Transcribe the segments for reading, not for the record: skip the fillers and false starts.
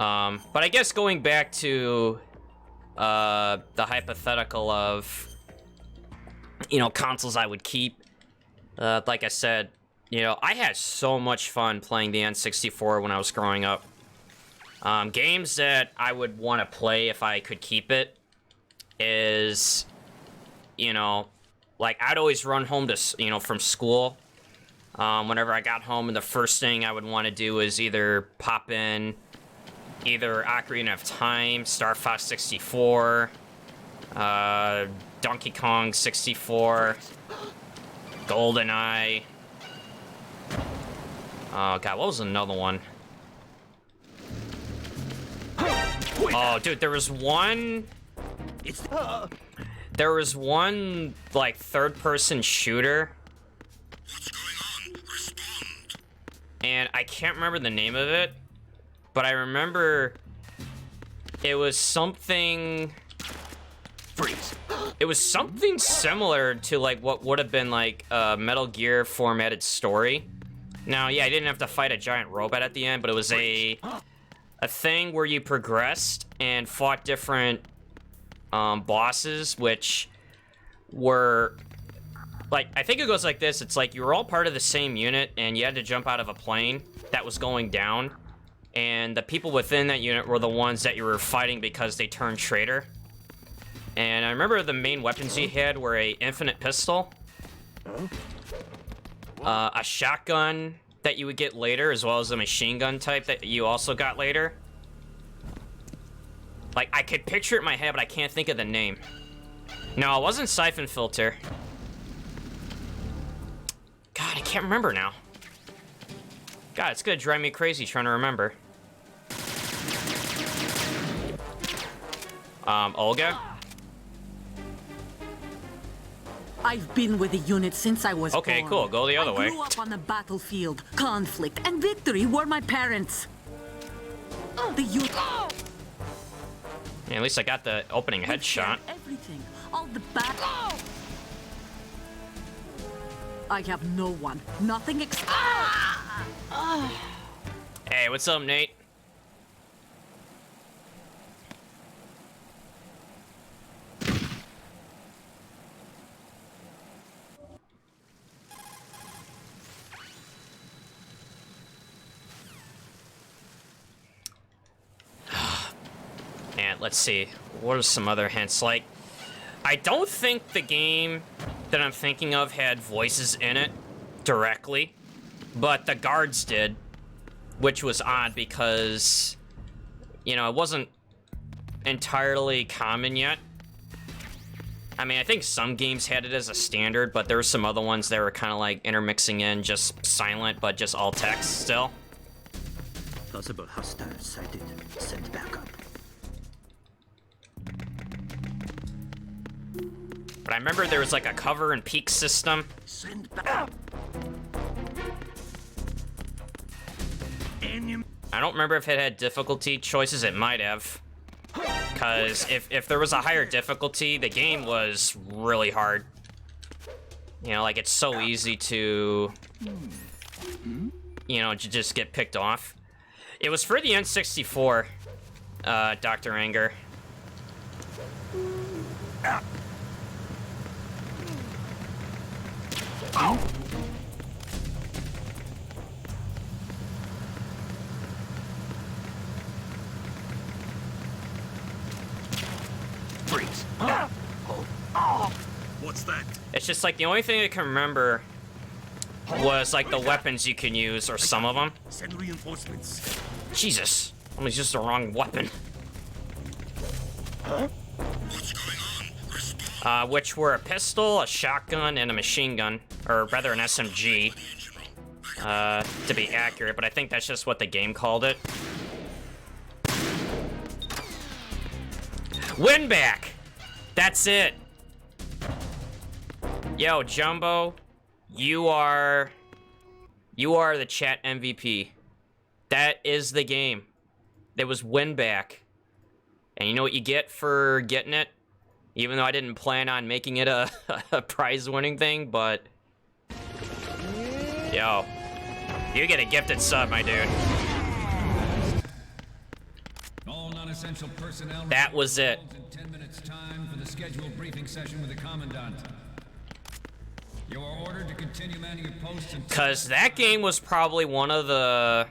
But I guess going back to the hypothetical of, you know, consoles I would keep, like I said, you know, I had so much fun playing the N64 when I was growing up. Games that I would want to play if I could keep it is, you know, like I'd always run home to, you know, from school. Whenever I got home, and the first thing I would want to do is either pop in either Ocarina of Time, Star Fox 64, Donkey Kong 64, GoldenEye. Oh god, what was another one? Oh, dude, there was one, like, third-person shooter. And I can't remember the name of it, but I remember it was something... Freeze. It was something similar to, like, what would have been, like, a Metal Gear formatted story. Now, yeah, I didn't have to fight a giant robot at the end, but it was a thing where you progressed and fought different bosses, which were... Like, I think it goes like this. It's like you were all part of the same unit, and you had to jump out of a plane that was going down. And the people within that unit were the ones that you were fighting because they turned traitor. And I remember the main weapons you had were a infinite pistol, a shotgun that you would get later, as well as a machine gun type that you also got later. Like, I could picture it in my head, but I can't think of the name. No, it wasn't Siphon Filter. God, I can't remember now. God, it's gonna drive me crazy trying to remember. Olga? I've been with the unit since I was okay, born. Cool. Go the other way. I grew up on the battlefield. Conflict and victory were my parents. The unit... Yeah, at least I got the opening headshot. Everything. All the battle... I have no one. Nothing Hey, what's up, Nate? And let's see. What are some other hints? Like, I don't think the game that I'm thinking of had voices in it directly, but the guards did, which was odd because, you know, it wasn't entirely common yet. I mean, I think some games had it as a standard, but there were some other ones that were kind of like intermixing in just silent, but just all text still. Possible hostiles sighted. Send backup. But I remember there was like a cover and peek system. Send backup. I don't remember if it had difficulty choices. It might have. Because if there was a higher difficulty, the game was really hard. You know, like it's so easy to, you know, to just get picked off. It was for the N64, Dr. Anger. Ow. Freeze. What's that? It's just like the only thing I can remember was like the weapons you can use, or some of them. Send reinforcements. Jesus, almost used the wrong weapon. Huh? Which were a pistol, a shotgun, and a machine gun, or rather an SMG, to be accurate, but I think that's just what the game called it. Win back! That's it! Yo, Jumbo, you are the chat MVP. That is the game. It was win back. And you know what you get for getting it? Even though I didn't plan on making it a prize-winning thing, but... Yo. You get a gifted sub, my dude. non-essential personnel. That was it. In 10 minutes time for the scheduled briefing session with the commandant. You are ordered to continue manning your posts until... Cause that game was probably one of the...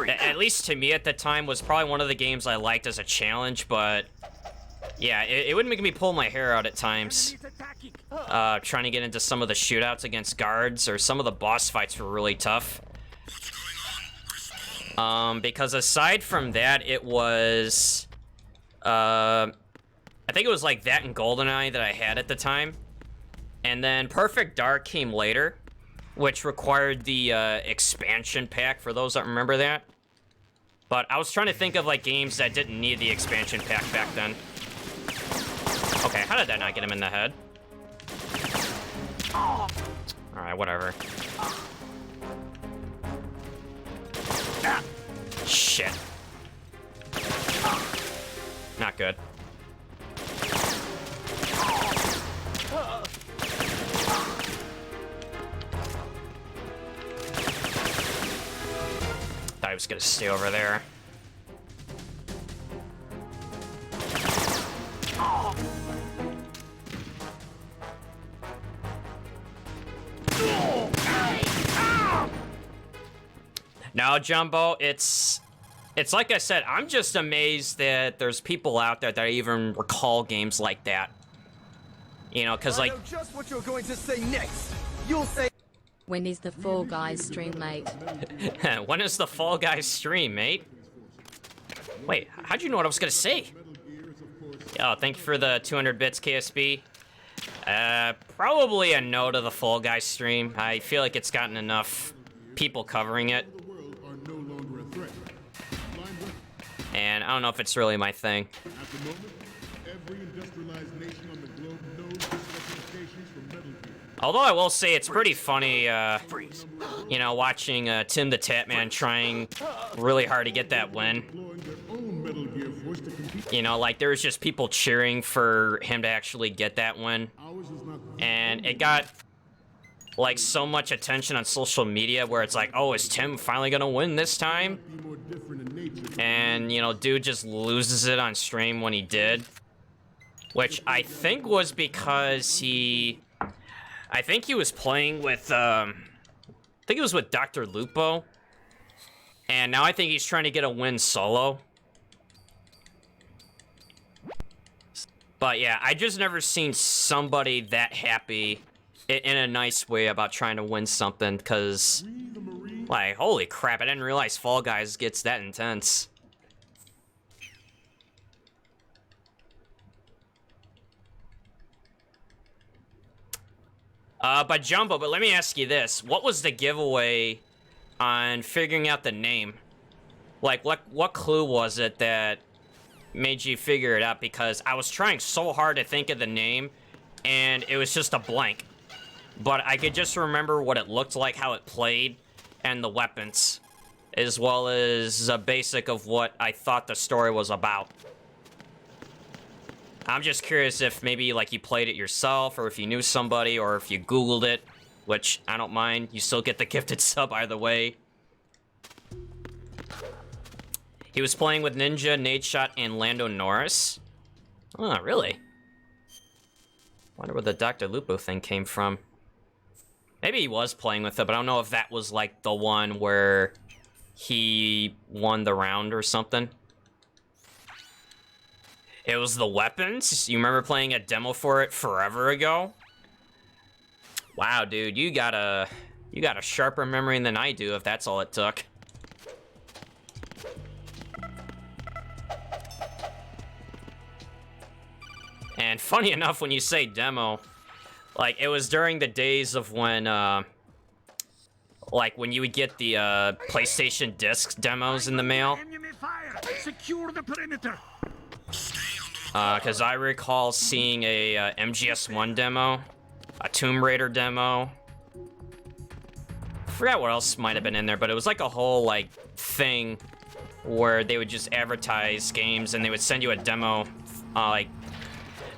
At least to me at the time, was probably one of the games I liked as a challenge, but... Yeah, it would make me pull my hair out at times. Trying to get into some of the shootouts against guards, or some of the boss fights were really tough. Because aside from that, it was... I think it was like that and GoldenEye that I had at the time. And then Perfect Dark came later, which required the expansion pack, for those that remember that. But I was trying to think of like games that didn't need the expansion pack back then. Okay, how did that not get him in the head? Alright, whatever. Shit. Not good. Thought I was gonna stay over there. No, Jumbo, it's like I said, I'm just amazed that there's people out there that even recall games like that. You know, because like... I know just what you're going to say next. You'll say... When is the Fall Guys stream, mate? When is the Fall Guys stream, mate? Wait, how'd you know what I was gonna say? Oh, thank you for the 200 bits, KSB. Probably a no to the Fall Guys stream. I feel like it's gotten enough people covering it. And I don't know if it's really my thing. At the moment, every industrialized nation on the globe knows this representations from Metal Gear. Although I will say it's pretty funny, you know, watching Tim the Tatman trying really hard to get that win. Deploying their own Metal Gear force to compete. You know, like there was just people cheering for him to actually get that win. Ours is not And it got like so much attention on social media where it's like, oh, is Tim finally gonna win this time? be more different in nature. And, you know, dude just loses it on stream when he did. Which I think was because I think he was playing with, I think it was with Dr. Lupo. And now I think he's trying to get a win solo. But yeah, I just never seen somebody that happy in a nice way about trying to win something, because, like, holy crap, I didn't realize Fall Guys gets that intense. But Jumbo, but let me ask you this. What was the giveaway on figuring out the name? Like, what clue was it that made you figure it out? Because I was trying so hard to think of the name, and it was just a blank. But I could just remember what it looked like, how it played, and the weapons, as well as a basic of what I thought the story was about. I'm just curious if maybe, like, you played it yourself, or if you knew somebody, or if you Googled it, which I don't mind. You still get the gifted sub either way. He was playing with Ninja, Nadeshot, and Lando Norris. Oh, really? Wonder where the Dr. Lupo thing came from. Maybe he was playing with it, but I don't know if that was, like, the one where he won the round or something. It was the weapons? You remember playing a demo for it forever ago? Wow, dude, you got a sharper memory than I do, if that's all it took. And funny enough, when you say demo, like, it was during the days of when, like, when you would get the, PlayStation disc demos in the mail. Enemy fire! Secure the perimeter! Because I recall seeing a MGS1 demo, a Tomb Raider demo. I forgot what else might have been in there, but it was like a whole, like, thing where they would just advertise games and they would send you a demo, like,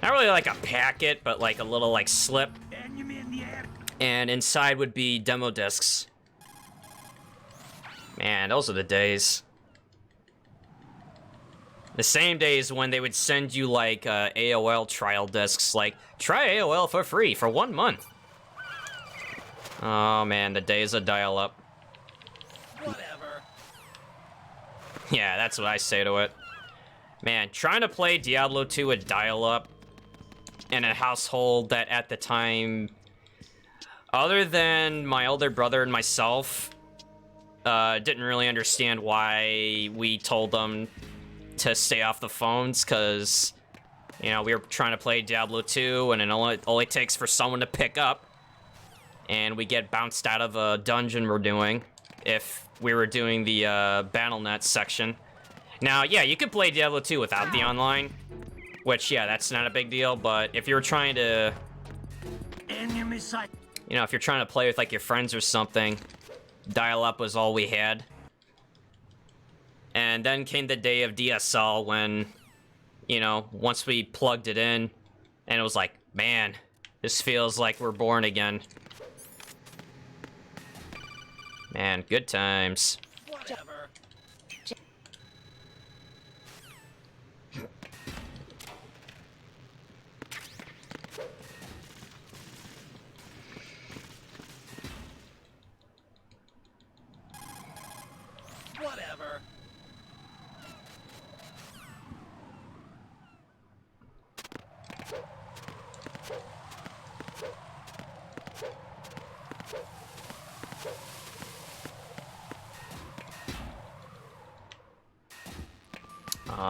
not really like a packet, but like a little, like, slip. Enemy in the air! And inside would be demo discs. Man, those are the days. The same days when they would send you, like, AOL trial discs, like, try AOL for free for 1 month. Oh, man, the days of dial-up. Whatever. Yeah, that's what I say to it. Man, trying to play Diablo 2 with dial-up in a household that at the time, other than my older brother and myself, didn't really understand why we told them to stay off the phones, because, you know, we were trying to play Diablo 2, and it only takes for someone to pick up, and we get bounced out of a dungeon we're doing, if we were doing the BattleNet section. Now, yeah, you could play Diablo 2 without the online, which, yeah, that's not a big deal, but if you're trying to, Enemy sight. you know, if you're trying to play with, like, your friends or something, dial-up was all we had. And then came the day of DSL when, you know, once we plugged it in, and it was like, man, this feels like we're born again. Man, good times. Whatever. Whatever.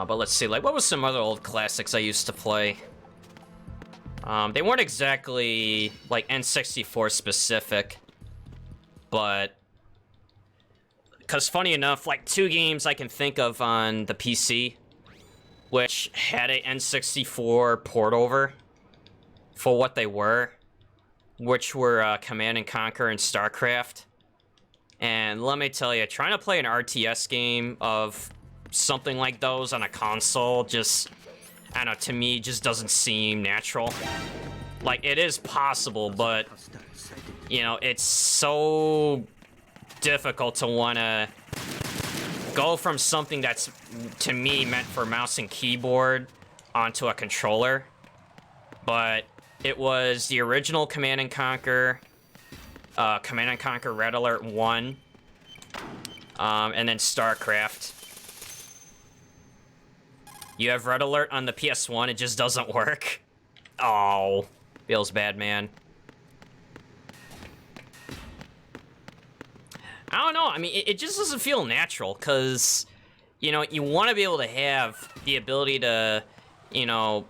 But let's see, like, what was some other old classics I used to play? They weren't exactly, like, N64 specific, but... Because funny enough, like, 2 games I can think of on the PC, which had a N64 port over for what they were, which were Command and Conquer and StarCraft. And let me tell you, trying to play an RTS game of something like those on a console just, I don't know, to me, just doesn't seem natural. Like, it is possible, but, you know, it's so difficult to want to go from something that's, to me, meant for mouse and keyboard onto a controller. But it was the original Command and Conquer Red Alert 1, and then StarCraft. You have Red Alert on the PS1, it just doesn't work. Oh, feels bad, man. I don't know, I mean, it just doesn't feel natural, because, you know, you want to be able to have the ability to, you know,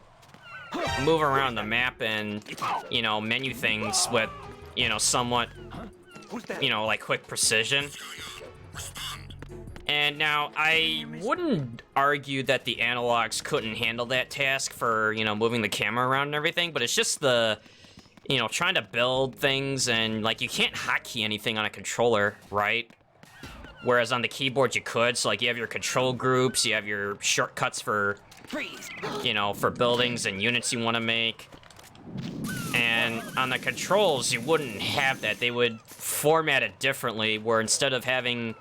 move around the map and, you know, menu things with, you know, somewhat, you know, like, quick precision. And now, I wouldn't argue that the analogs couldn't handle that task for, you know, moving the camera around and everything, but it's just the, you know, trying to build things and, like, you can't hotkey anything on a controller, right? Whereas on the keyboard you could, so, like, you have your control groups, you have your shortcuts for, you know, for buildings and units you want to make. And on the controls, you wouldn't have that. They would format it differently, where instead of having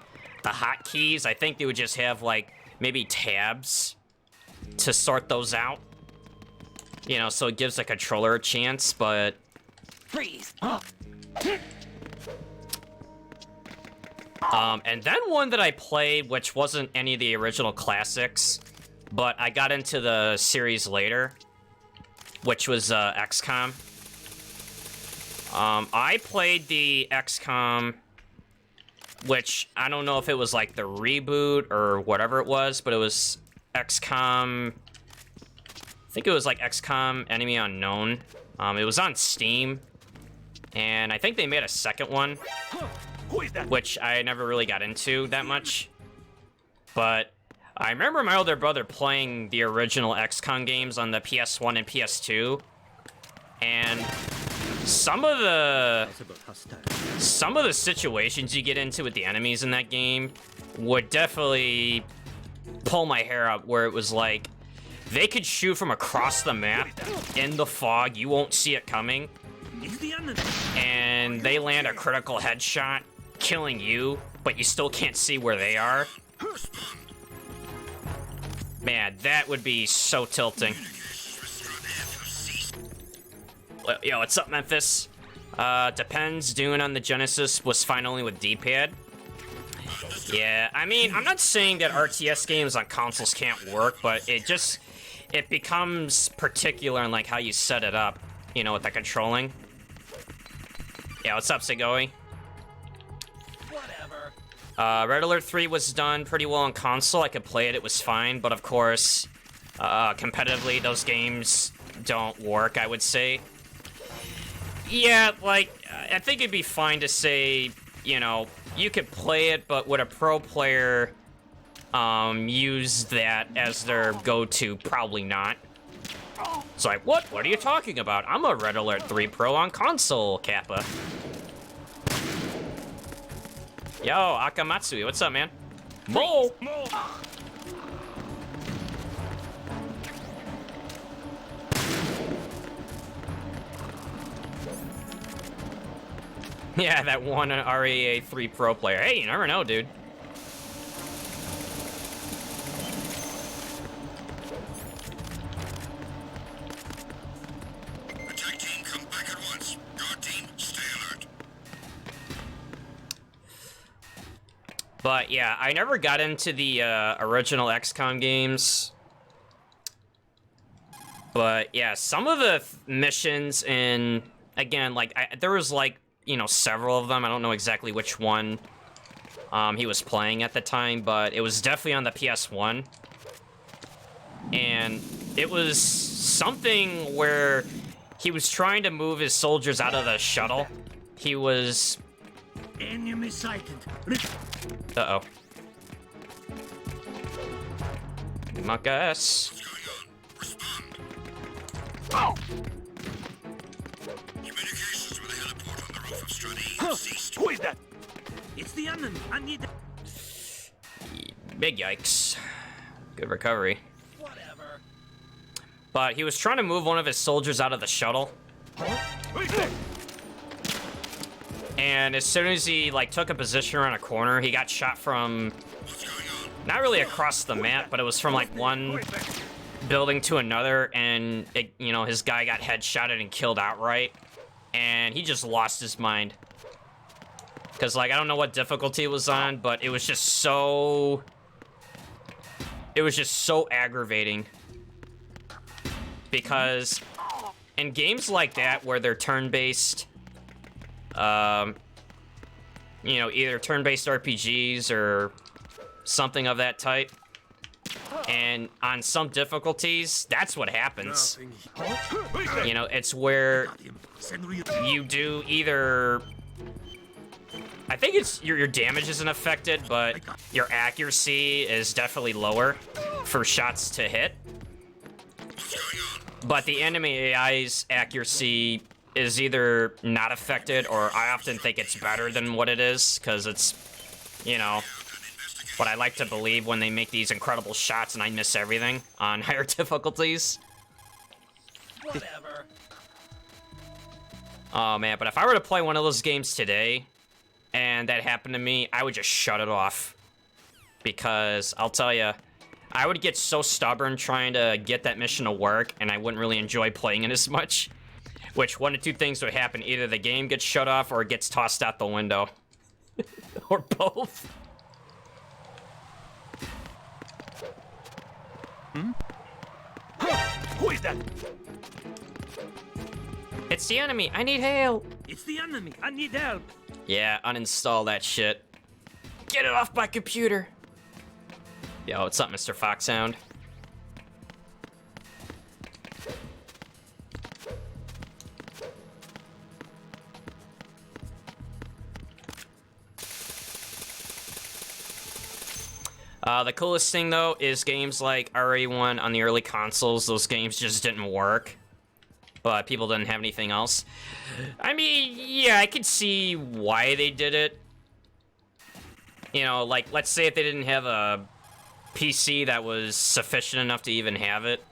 the hotkeys, I think they would just have, like, maybe tabs to sort those out. You know, so it gives the controller a chance, but... Freeze. And then one that I played, which wasn't any of the original classics, but I got into the series later, which was XCOM. I played the XCOM, which I don't know if it was like the reboot or whatever it was, but it was XCOM. I think it was like XCOM Enemy Unknown. It was on Steam, and I think they made a second one, Who is that? which I never really got into that much. But I remember my older brother playing the original XCOM games on the PS1 and PS2, and some of the situations you get into with the enemies in that game would definitely pull my hair up, where it was like, they could shoot from across the map in the fog, you won't see it coming, He's the enemy. and they land a critical headshot, killing you, but you still can't see where they are. Man, that would be so tilting. Yo, what's up, Memphis? Depends. Doing on the Genesis was fine only with D-pad. Yeah, I mean, I'm not saying that RTS games on consoles can't work, but it becomes particular in, like, how you set it up, you know, with the controlling. Yeah, what's up, Segoe? Whatever. Red Alert 3 was done pretty well on console. I could play it, it was fine, but of course, competitively, those games don't work, I would say. Yeah, like, I think it'd be fine to say, you know, you could play it, but would a pro player use that as their go-to? Probably not. It's like, what? What are you talking about? I'm a Red Alert 3 pro on console, Kappa. Yo, Akamatsu, what's up, man? Mo! Yeah, that one RAA 3 pro player. Hey, you never know, dude. Attack team, come back at once. Guard team, stay alert. But yeah, I never got into the original XCOM games. But yeah, some of the missions in, again, like, there was like, you know, several of them. I don't know exactly which one he was playing at the time, but it was definitely on the PS1. And it was something where he was trying to move his soldiers out of the shuttle. He was... Enemy sighted. Uh-oh. Makas. What's going on? Respond. Oh! Communications with the heliport on the roof of Stradine Huh. ceased. Who is that? It's the enemy. I need that. Big yikes. Good recovery. Whatever. But he was trying to move one of his soldiers out of the shuttle. Wait there. And as soon as he, like, took a position around a corner, he got shot from, What's going on? not really across the map, but it was from, like, one Wait there. building to another, and, it, you know, his guy got headshotted and killed outright. And he just lost his mind. Because, like, I don't know what difficulty it was on, but it was just so... It was just so aggravating. Because in games like that, where they're turn-based... you know, either turn-based RPGs or something of that type. And on some difficulties, that's what happens. Wait there. You know, it's where Send real. you do either... I think it's your damage isn't affected, but your accuracy is definitely lower for shots to hit. But the enemy AI's accuracy is either not affected, or I often think it's better than what it is, because it's, you know, what I like to believe when they make these incredible shots and I miss everything on higher difficulties. Whatever. Oh man, but if I were to play one of those games today, and that happened to me, I would just shut it off. Because, I'll tell you, I would get so stubborn trying to get that mission to work, and I wouldn't really enjoy playing it as much. Which, one of two things would happen. Either the game gets shut off, or it gets tossed out the window. Or both. Who is that? It's the enemy, I need help! It's the enemy. I need help. Yeah, uninstall that shit. Get it off my computer! Yo, what's up, Mr. Foxhound? The coolest thing, though, is games like RE1 on the early consoles. Those games just didn't work. But people didn't have anything else. I mean, yeah, I could see why they did it. You know, like, let's say if they didn't have a PC that was sufficient enough to even have it.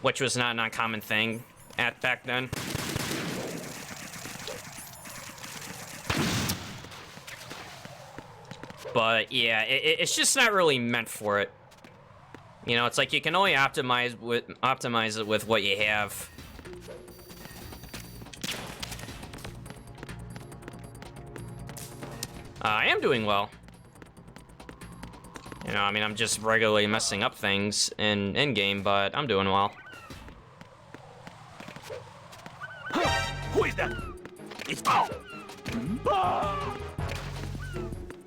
Which was not an uncommon thing back then. But, yeah, it's just not really meant for it. You know, it's like you can only optimize it with what you have. I am doing well. You know, I mean, I'm just regularly messing up things in game, but I'm doing well. Who is that? It's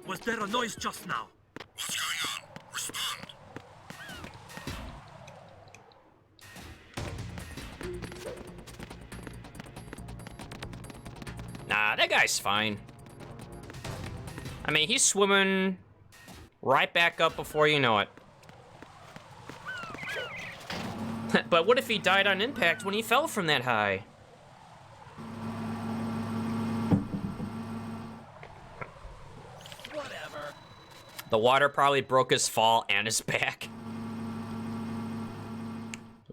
Was there a noise just now? What's going on? Respond. Nah, that guy's fine. I mean, he's swimming right back up before you know it. But what if he died on impact when he fell from that high? Whatever. The water probably broke his fall and his back.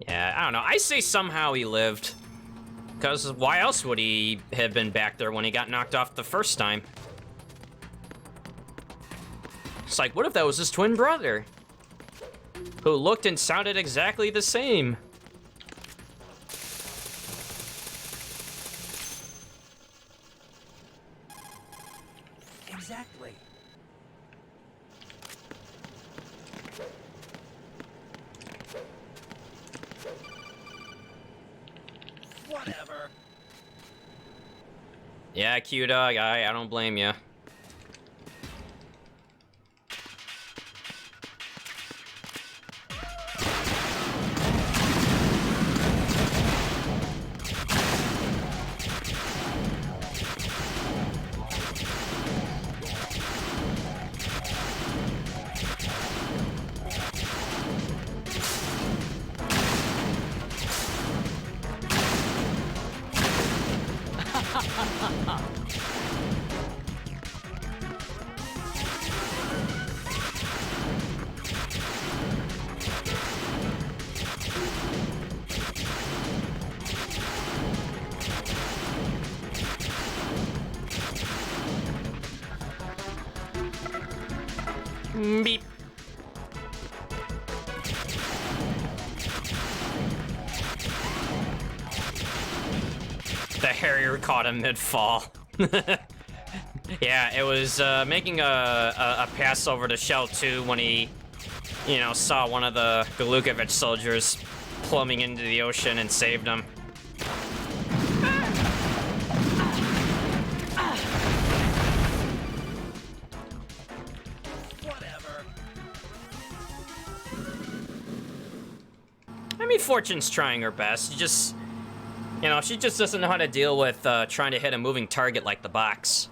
Yeah, I don't know. I say somehow he lived. Because why else would he have been back there when he got knocked off the first time? It's like, what if that was his twin brother? Who looked and sounded exactly the same? Exactly. Whatever. Yeah, Q-Dog, I don't blame you. Beep. The Harrier caught him mid-fall. Yeah, it was making a pass over to Shell 2 when he, you know, saw one of the Lukovich soldiers plummeting into the ocean and saved him. Whatever. I mean, Fortune's trying her best. You know, she just doesn't know how to deal with trying to hit a moving target like the box.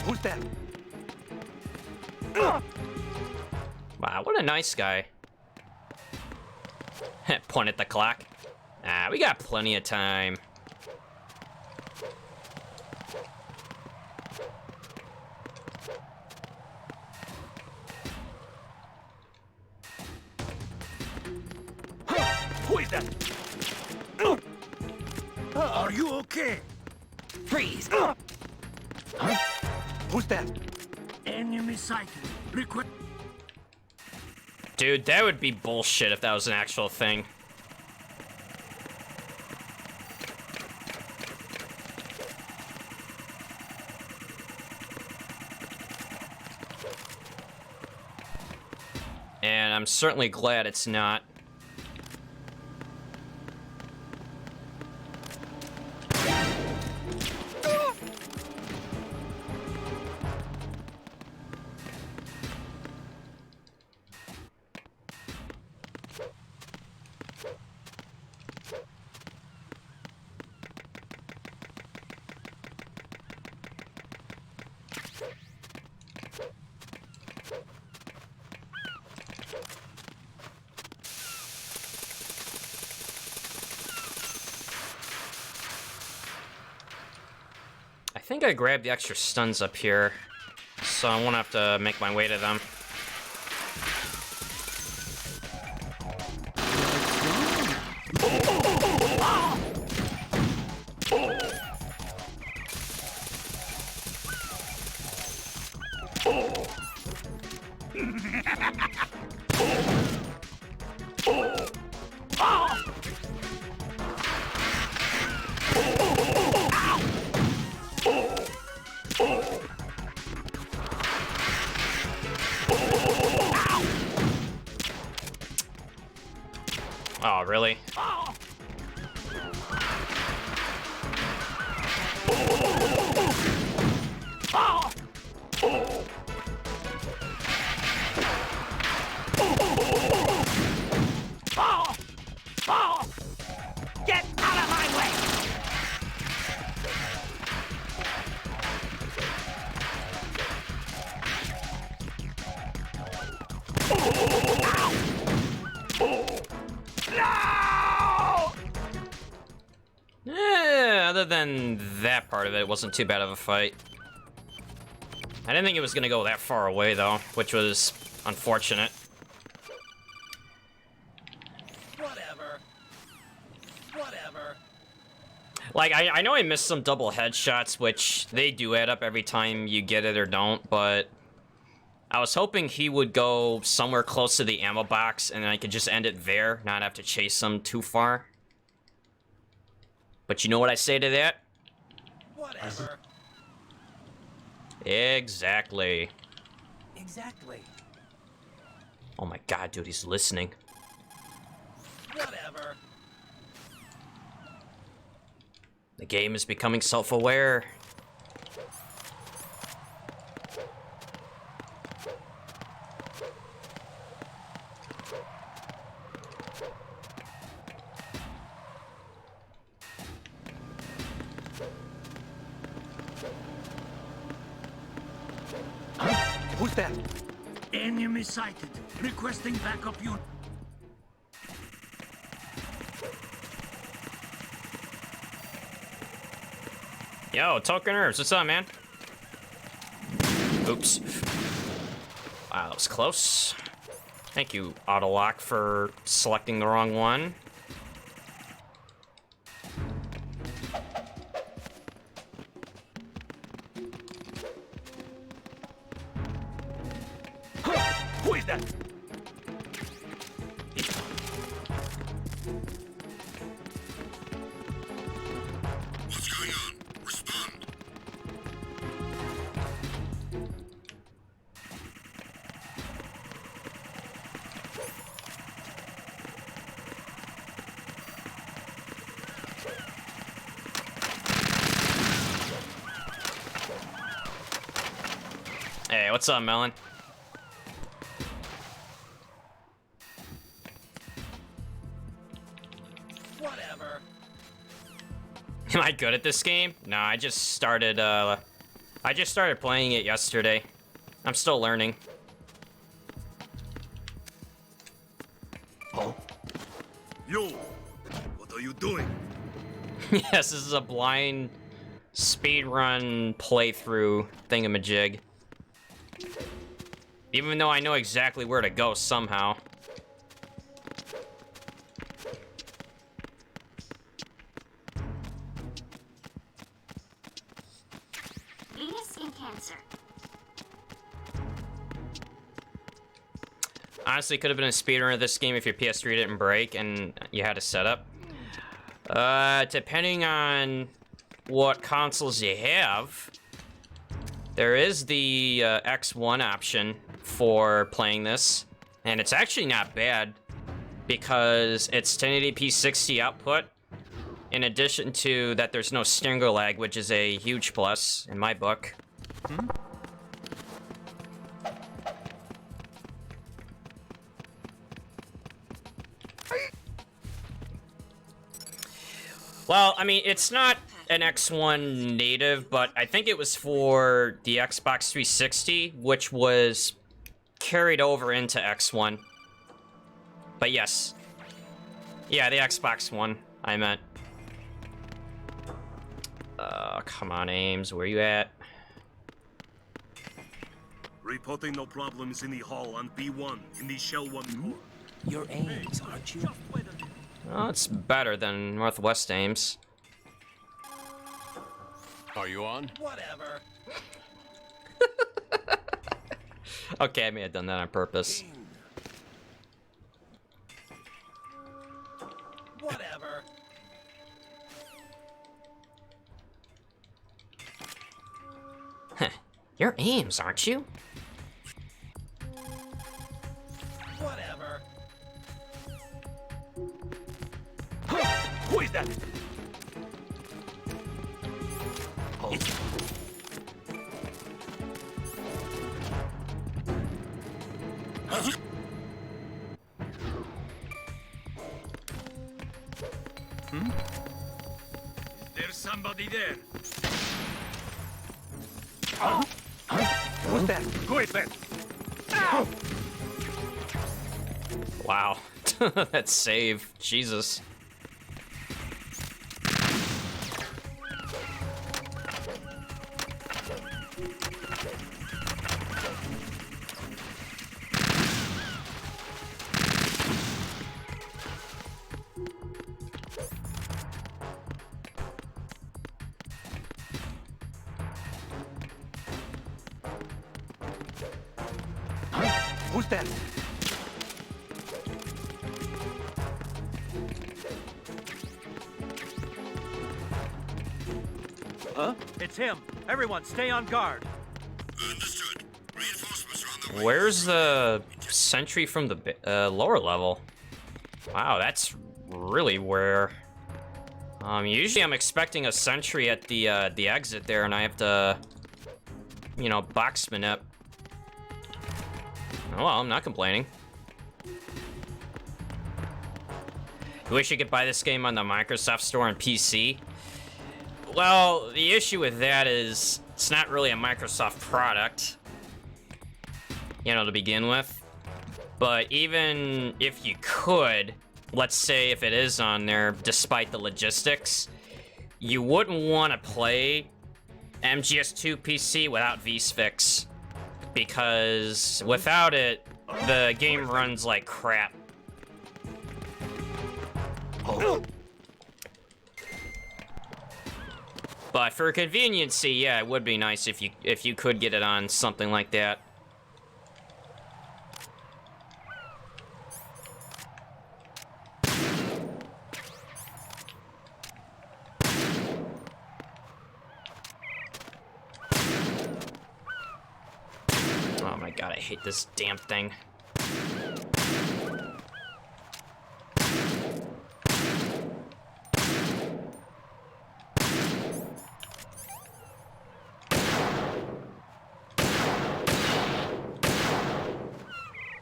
Who's that? Wow, what a nice guy. Point at the clock. Ah, we got plenty of time. Who is that? Are you okay? Freeze. Who's that? Enemy sighted. Request. Dude, that would be bullshit if that was an actual thing. And I'm certainly glad it's not. I think I grabbed the extra stuns up here, so I won't have to make my way to them. Oh, really? Get out of my way! Other than that part of it, it wasn't too bad of a fight. I didn't think it was gonna go that far away, though, which was unfortunate. Whatever. Whatever. Like, I know I missed some double headshots, which they do add up every time you get it or don't, but I was hoping he would go somewhere close to the ammo box, and then I could just end it there, not have to chase him too far. But you know what I say to that? Whatever. Exactly. Exactly. Oh my god, dude, he's listening. Whatever. The game is becoming self-aware. Who's that? Enemy sighted. Requesting backup unit. Yo, Token Herbs, what's up, man? Oops. Wow, that was close. Thank you, Autolock, for selecting the wrong one. Who is that? What's going on? Respond. Hey, what's up, Melon? Whatever. Am I good at this game? No, I just started playing it yesterday. I'm still learning. Yo, what are you doing? Yes, this is a blind speedrun playthrough thingamajig. Even though I know exactly where to go somehow. Venus in Cancer. Honestly, could have been a speedrun of this game if your PS3 didn't break and you had a setup. Depending on what consoles you have, there is the X1 option for playing this, and it's actually not bad because it's 1080p 60 output. In addition to that, there's no stinger lag, which is a huge plus in my book. Well, I mean, it's not an X1 native, but I think it was for the Xbox 360, which was carried over into X1. But yes. Yeah, the Xbox One, I meant. Come on, Ames, where you at? Reporting no problems in the hall on B1 in the Shell 1 core. Your aims, aren't you? Oh, it's better than Northwest Ames. Are you on? Whatever. Okay, I may have done that on purpose. Whatever. Heh, you're Ames, aren't you? Whatever. somebody there. Who's that? Who is that? Wow. That save. Jesus. Who's that? Huh? It's him. Everyone, stay on guard. Understood. Reinforcements are on the way. Where's the sentry from the lower level? Wow, that's really where. Usually I'm expecting a sentry at the exit there, and I have to, you know, boxman up. Oh well, I'm not complaining. You wish you could buy this game on the Microsoft Store on PC? Well, the issue with that is it's not really a Microsoft product, you know, to begin with. But even if you could, let's say if it is on there, despite the logistics, you wouldn't want to play MGS2 PC without VSphyx, because without it, the game runs like crap. But for conveniency, yeah, it would be nice if you could get it on something like that. Oh my god, I hate this damn thing.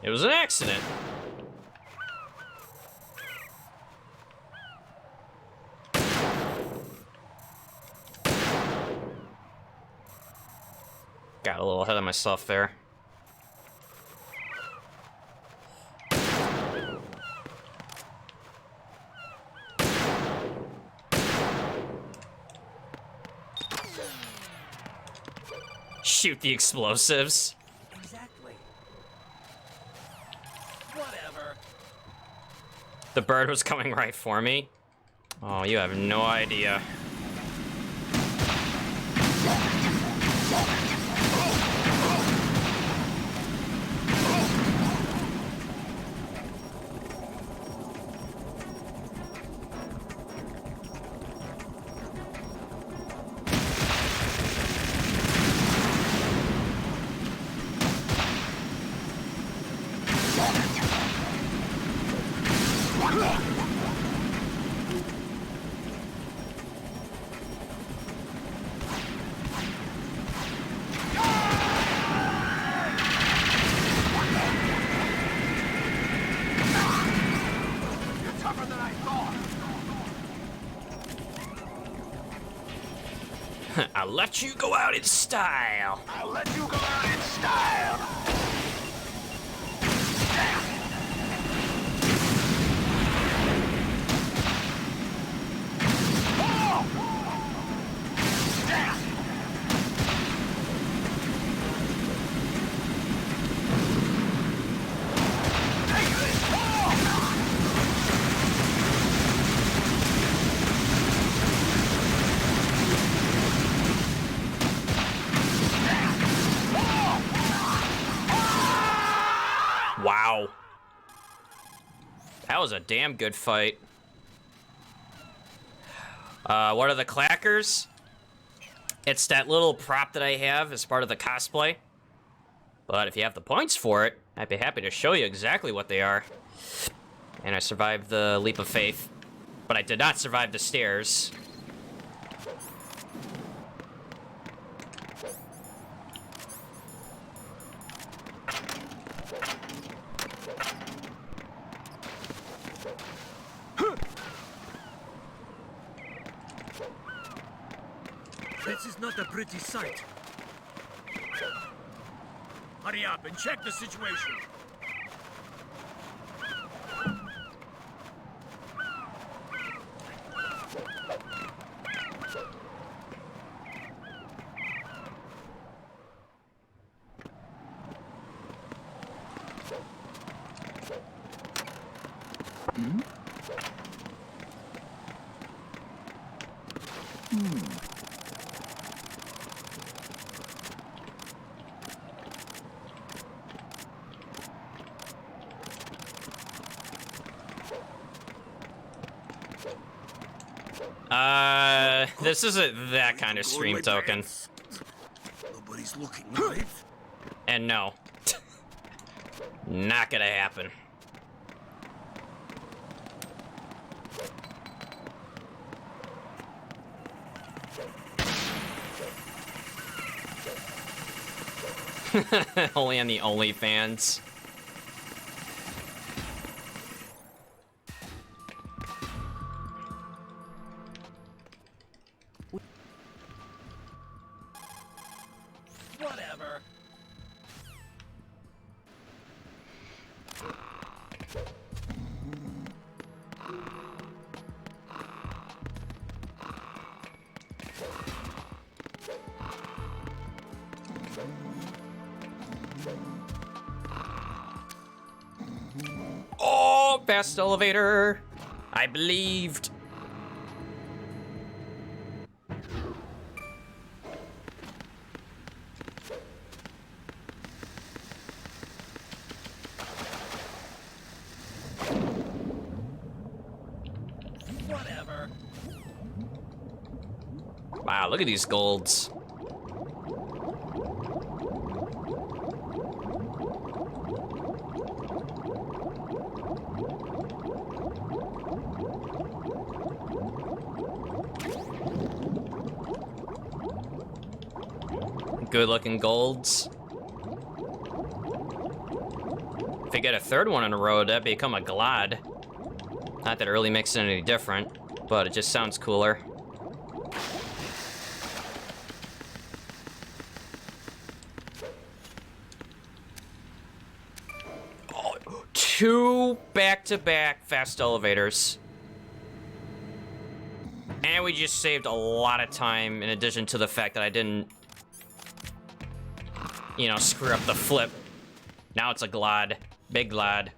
It was an accident. Got a little ahead of myself there. Shoot the explosives. Exactly. Whatever. The bird was coming right for me. Oh, you have no idea. I'll let you go out in style. I'll let you go out in style. Wow. That was a damn good fight. What are the clackers? It's that little prop that I have as part of the cosplay. But if you have the points for it, I'd be happy to show you exactly what they are. And I survived the leap of faith. But I did not survive the stairs. This is not a pretty sight. Hurry up and check the situation. This isn't that kind of stream token. Nobody's looking, right? And no. Not gonna happen. Only on the OnlyFans. Whatever. Oh, fast elevator. I believed. Whatever. Wow, look at these golds. Good looking golds. If I get a third one in a row, that'd become a glad. Not that it really makes it any different, but it just sounds cooler. Oh, 2 back-to-back fast elevators. And we just saved a lot of time in addition to the fact that I didn't, you know, screw up the flip. Now it's a glad. Big glad.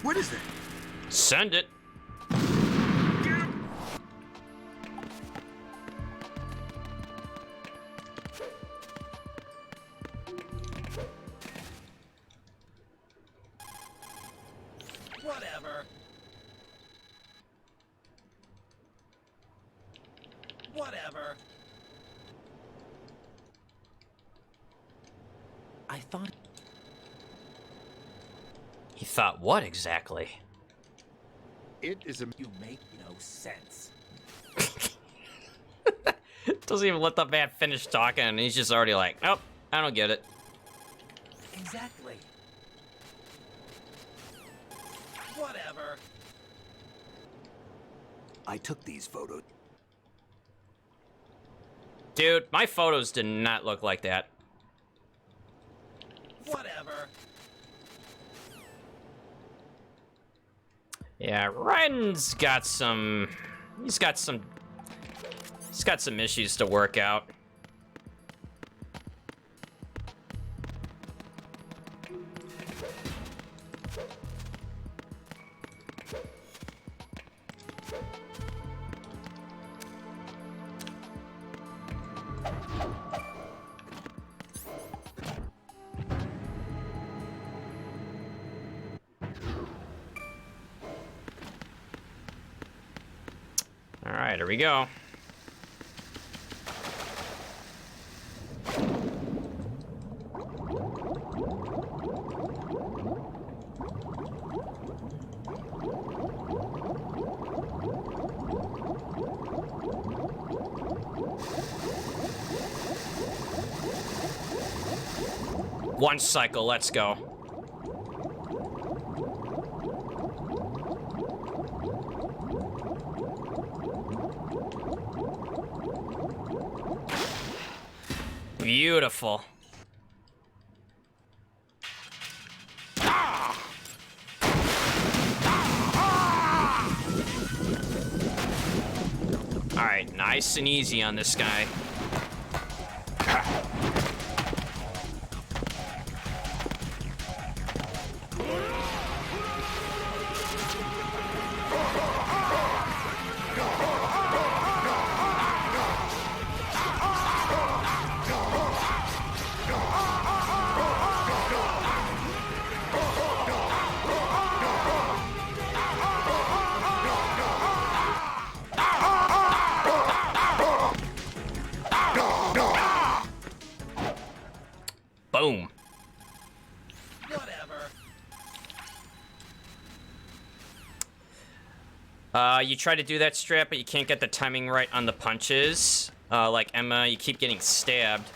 What is that? Send it. Whatever. Whatever. I thought... He thought what exactly? It is a You make no sense. Doesn't even let the man finish talking, and he's just already like, nope, I don't get it. Exactly. Whatever. I took these photos. Dude, my photos did not look like that. Whatever. Yeah, Ryan's got some... He's got some issues to work out. All right, here we go. 1 cycle, let's go. Beautiful. Alright, nice and easy on this guy. Boom. Whatever. You try to do that strat, but you can't get the timing right on the punches. Like Emma, you keep getting stabbed.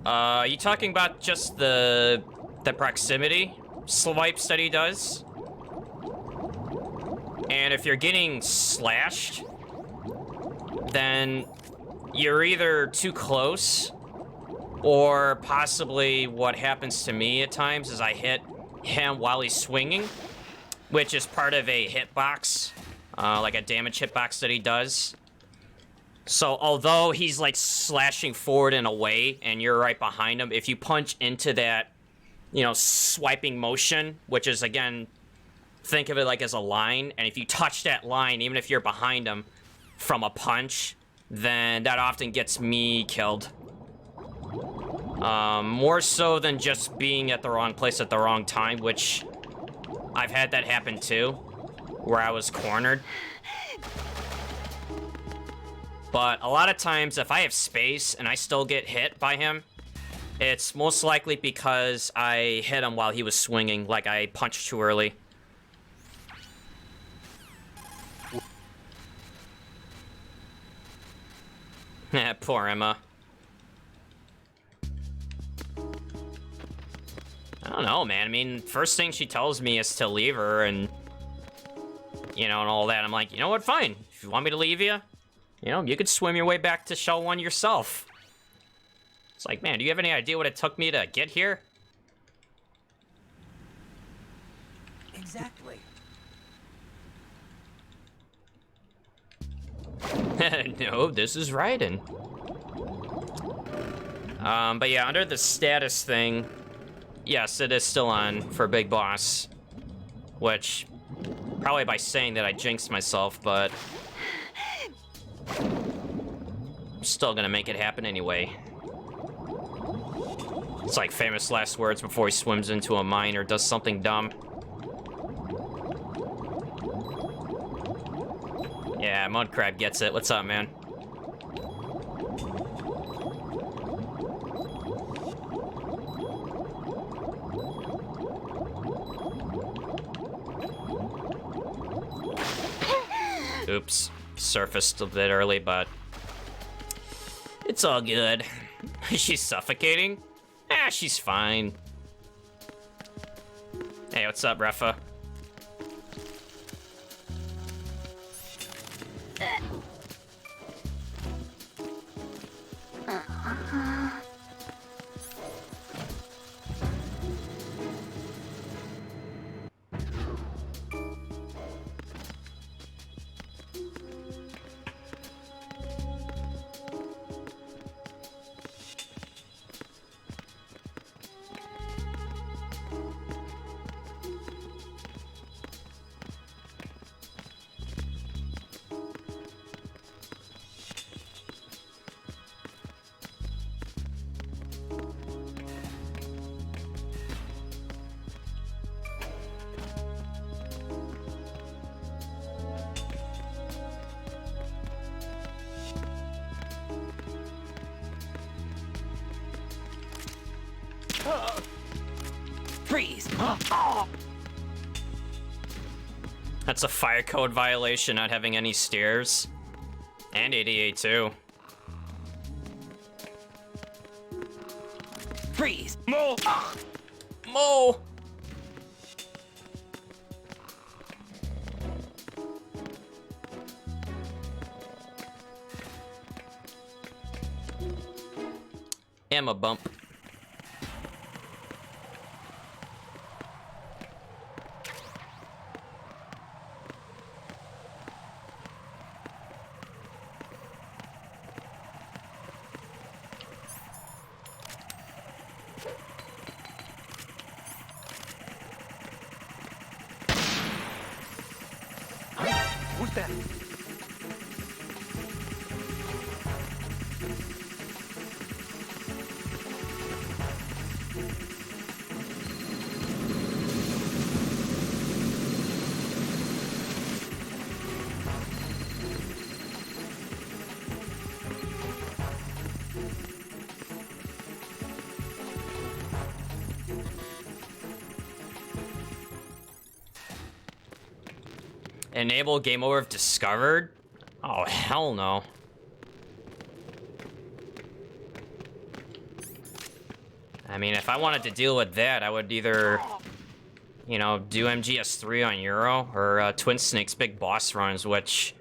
You talking about just the proximity swipes that he does? And if you're getting slashed, then you're either too close, or possibly what happens to me at times is I hit him while he's swinging, which is part of a hitbox, like a damage hitbox that he does. So although he's like slashing forward and away and you're right behind him, if you punch into that, you know, swiping motion, which is, again, think of it like as a line, and if you touch that line, even if you're behind him from a punch, then that often gets me killed. More so than just being at the wrong place at the wrong time, which I've had that happen too, where I was cornered. But a lot of times, if I have space and I still get hit by him, it's most likely because I hit him while he was swinging, like I punched too early. Poor Emma. I don't know, man. I mean, first thing she tells me is to leave her and, you know, and all that. I'm like, you know what, fine. If you want me to leave you, you know, you could swim your way back to Shell 1 yourself. It's like, man, do you have any idea what it took me to get here? Exactly. No, this is Raiden. But yeah, under the status thing, yes, it is still on for Big Boss. Which, probably by saying that I jinxed myself, but I'm still gonna make it happen anyway. It's like famous last words before he swims into a mine or does something dumb. Yeah, Mudcrab gets it. What's up, man? Oops. Surfaced a bit early, but it's all good. She's suffocating? Ah, she's fine. Hey, what's up, Refa? Freeze! That's a fire code violation, not having any stairs. And ADA too. Freeze! Mo! Mo! Emma bump. Who's that? Enable game over if discovered? Oh, hell no. I mean, if I wanted to deal with that, I would either, you know, do MGS2 on Euro or Twin Snake's Big Boss runs, which,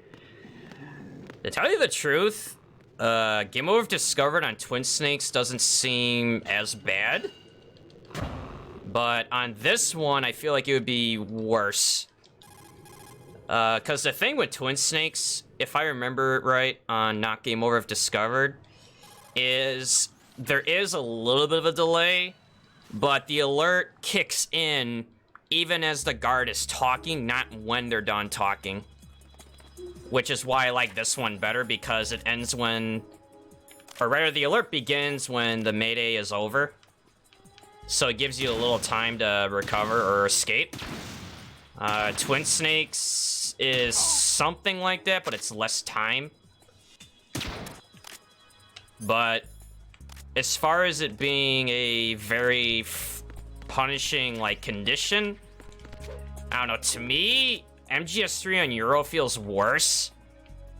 to tell you the truth, game over if discovered on Twin Snakes doesn't seem as bad. But on this one, I feel like it would be worse. Because the thing with Twin Snakes, if I remember it right, on not game over if discovered, is there is a little bit of a delay, but the alert kicks in even as the guard is talking, not when they're done talking. Which is why I like this one better, because it ends when, or rather the alert begins when the mayday is over. So it gives you a little time to recover or escape. Twin Snakes is something like that, but it's less time. But as far as it being a very punishing, like, condition, I don't know, to me, MGS2 on Euro feels worse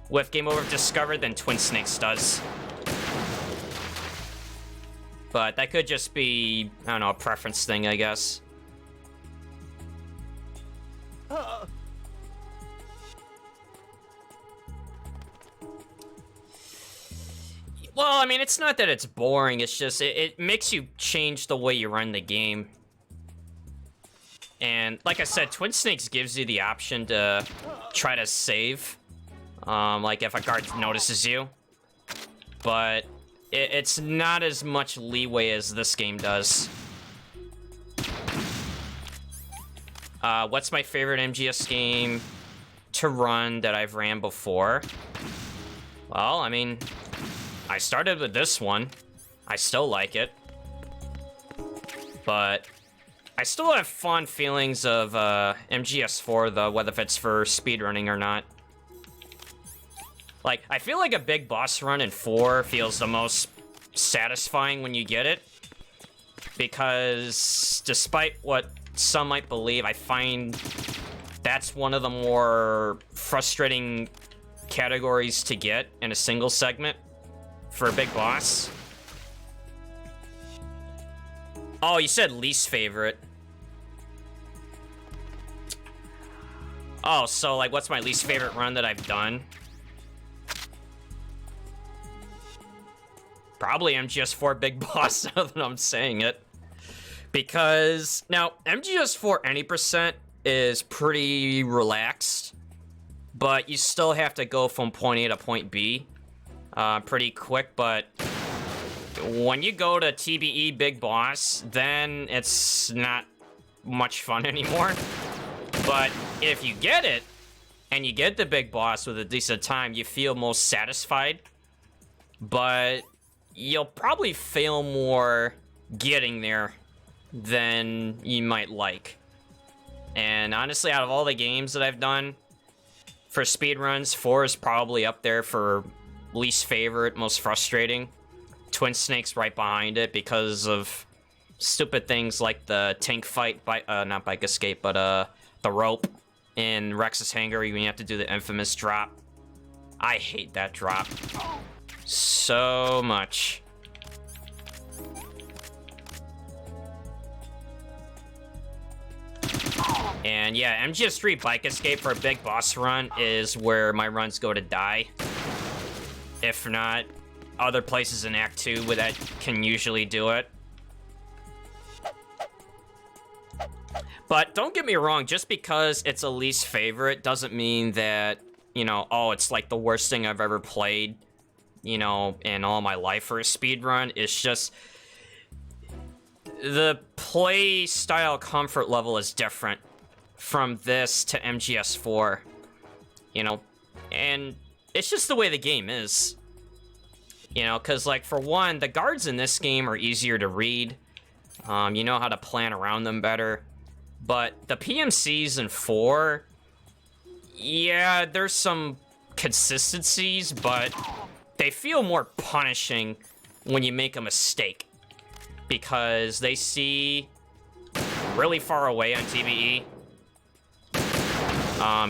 with game over discovered than Twin Snakes does. But that could just be, I don't know, a preference thing, I guess. Well, I mean, it's not that it's boring, it's just, it makes you change the way you run the game. And, like I said, Twin Snakes gives you the option to try to save. Like, if a guard notices you. But it's not as much leeway as this game does. What's my favorite MGS game to run that I've ran before? Well, I mean, I started with this one. I still like it. But I still have fond feelings of MGS4, though, whether if it's for speedrunning or not. Like, I feel like a big boss run in 4 feels the most satisfying when you get it. Because despite what some might believe, I find that's one of the more frustrating categories to get in a single segment for a big boss. Oh, you said least favorite. Oh, so, like, what's my least favorite run that I've done? Probably MGS4 Big Boss, now that I'm saying it. Because, now, MGS4 any percent is pretty relaxed, but you still have to go from point A to point B pretty quick, but when you go to TBE Big Boss, then it's not much fun anymore. But if you get it, and you get the Big Boss with a decent time, you feel most satisfied. But you'll probably fail more getting there than you might like. And honestly, out of all the games that I've done for speedruns, 4 is probably up there for least favorite, most frustrating. Twin Snake's right behind it because of stupid things like the tank fight, not bike escape, but the rope in Rex's hangar when you have to do the infamous drop. I hate that drop so much. And yeah, MGS3 Bike Escape for a big boss run is where my runs go to die. If not, other places in Act 2 where that can usually do it. But don't get me wrong, just because it's a least favorite doesn't mean that, you know, oh, it's like the worst thing I've ever played, you know, in all my life for a speedrun. It's just the play style comfort level is different from this to MGS4, you know, and it's just the way the game is, you know, because, like, for one, the guards in this game are easier to read. You know how to plan around them better. But the PMCs in 4, yeah, there's some consistencies, but they feel more punishing when you make a mistake, because they see really far away on TBE.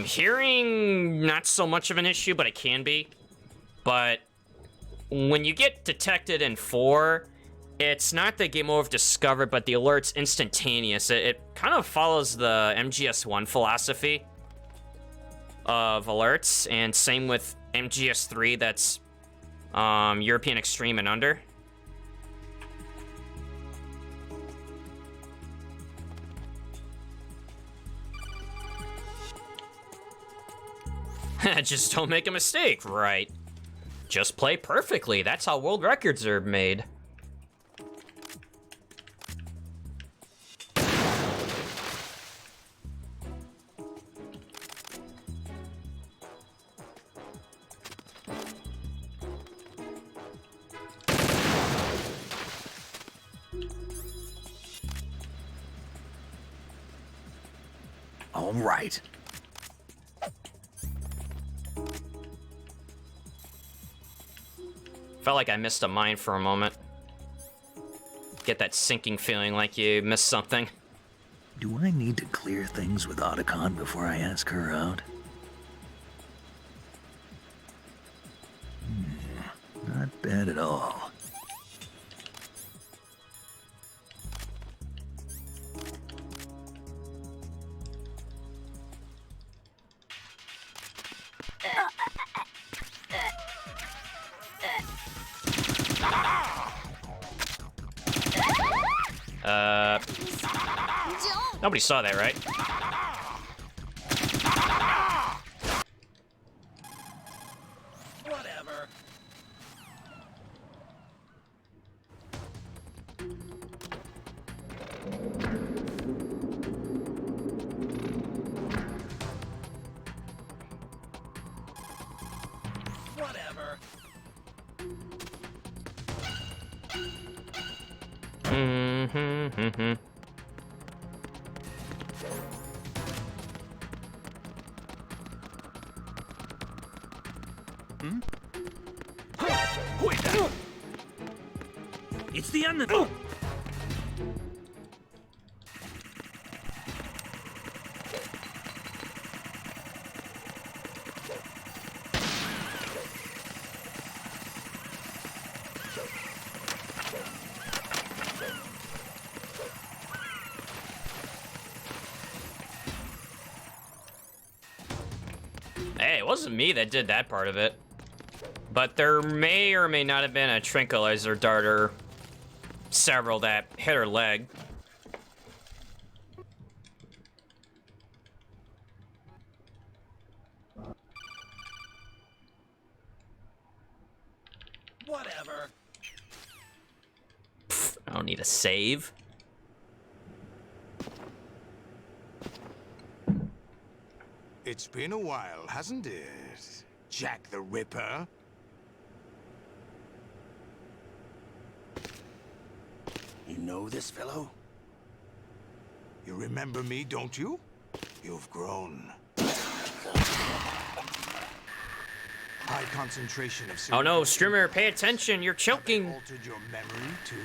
Hearing, not so much of an issue, but it can be. But when you get detected in 4, it's not the game over discovered, but the alert's instantaneous. It kind of follows the MGS1 philosophy of alerts, and same with MGS3, that's European Extreme and under. Just don't make a mistake, right? Just play perfectly. That's how world records are made. All right. Felt like I missed a mine for a moment. Get that sinking feeling like you missed something. Do I need to clear things with Otacon before I ask her out? Not bad at all. Nobody saw that, right? Whatever. Whatever. It's the end. Oh! Hey, it wasn't me that did that part of it. But there may or may not have been a tranquilizer dart or several that hit her leg. Whatever. Pfft, I don't need a save. It's been a while, hasn't it, Jack the Ripper? You know this fellow? You remember me, don't you? You've grown. High concentration of... Oh no, streamer, pay attention, you're choking. Have they altered your memory, too?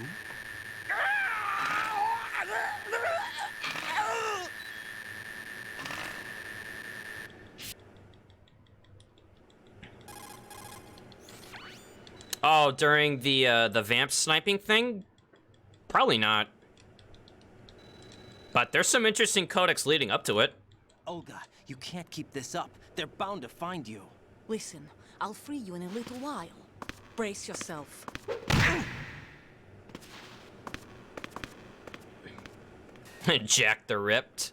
Oh, during the vamp sniping thing? Probably not. But there's some interesting codex leading up to it. Olga, you can't keep this up. They're bound to find you. Listen, I'll free you in a little while. Brace yourself. Jack the Ripped.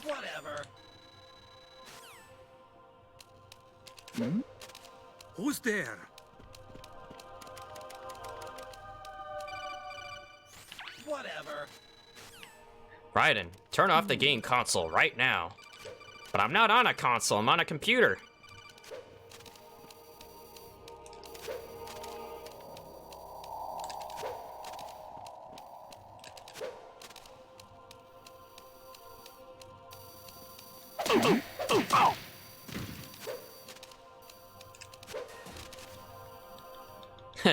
Whatever. Who's there? Whatever. Raiden, turn off the game console right now. But I'm not on a console, I'm on a computer.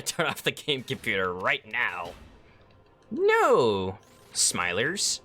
Turn off the game computer right now. No, Smilers.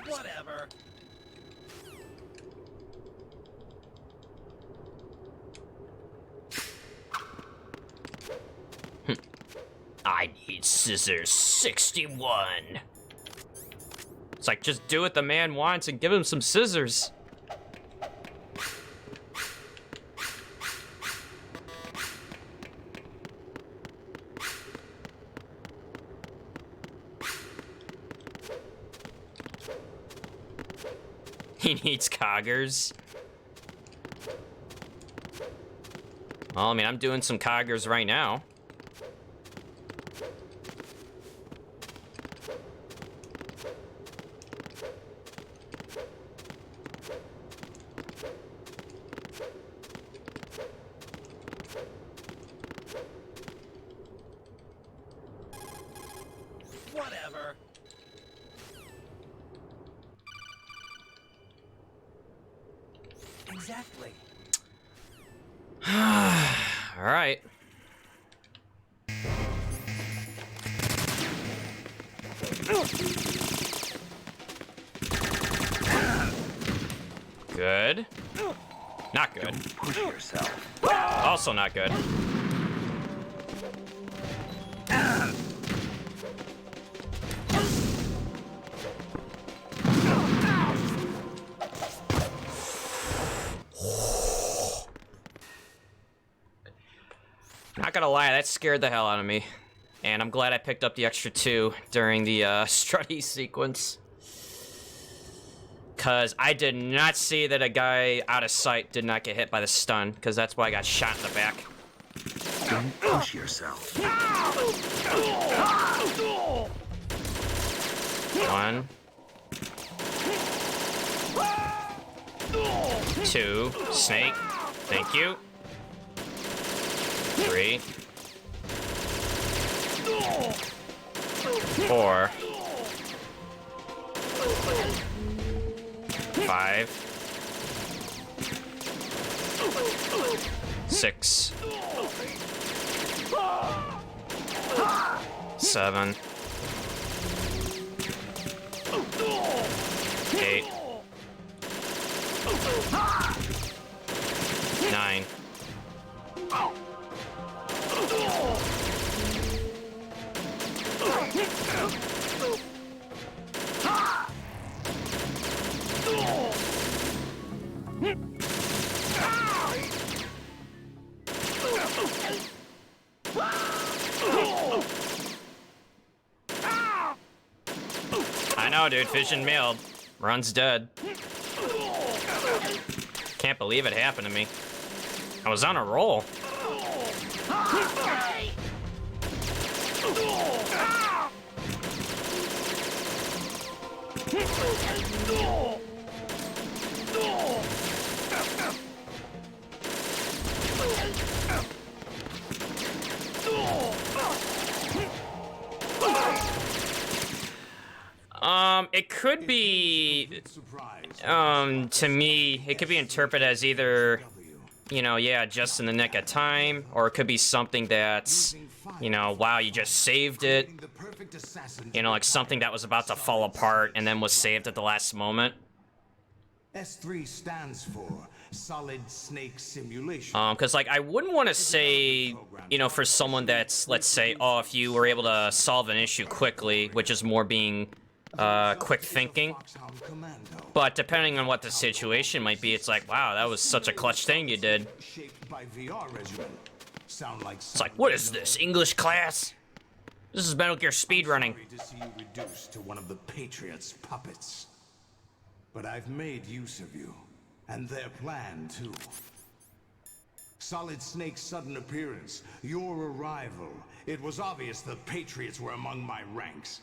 Whatever. I need scissors 61. It's like, just do what the man wants and give him some scissors. He needs coggers. Well, I mean, I'm doing some coggers right now. Whatever. Exactly. All right. Good. Not good. Push yourself. Also not good. Not gonna lie, that scared the hell out of me. And I'm glad I picked up the extra 2 during the strutty sequence. Because I did not see that a guy out of sight did not get hit by the stun, because that's why I got shot in the back. Don't push yourself. 1, 2, snake, thank you. 3, 4, 5, 6, 7, 8, 9, 10. know, dude. Fission mailed. Run's dead. Can't believe it happened to me. I was on a roll. It could be, to me, it could be interpreted as either, you know, yeah, just in the nick of time, or it could be something that's, you know, wow, you just saved it. You know, like something that was about to fall apart and then was saved at the last moment. S3 stands for Solid Snake Simulation. Because, like, I wouldn't want to say, you know, for someone that's, let's say, oh, if you were able to solve an issue quickly, which is more being, quick thinking. But depending on what the situation might be, it's like, wow, that was such a clutch thing you did. It's like, what is this, English class? This is Metal Gear speedrunning. To see you reduced to one of the Patriots' puppets. But I've made use of you, and their plan too. Solid Snake's sudden appearance, your arrival. It was obvious the Patriots were among my ranks.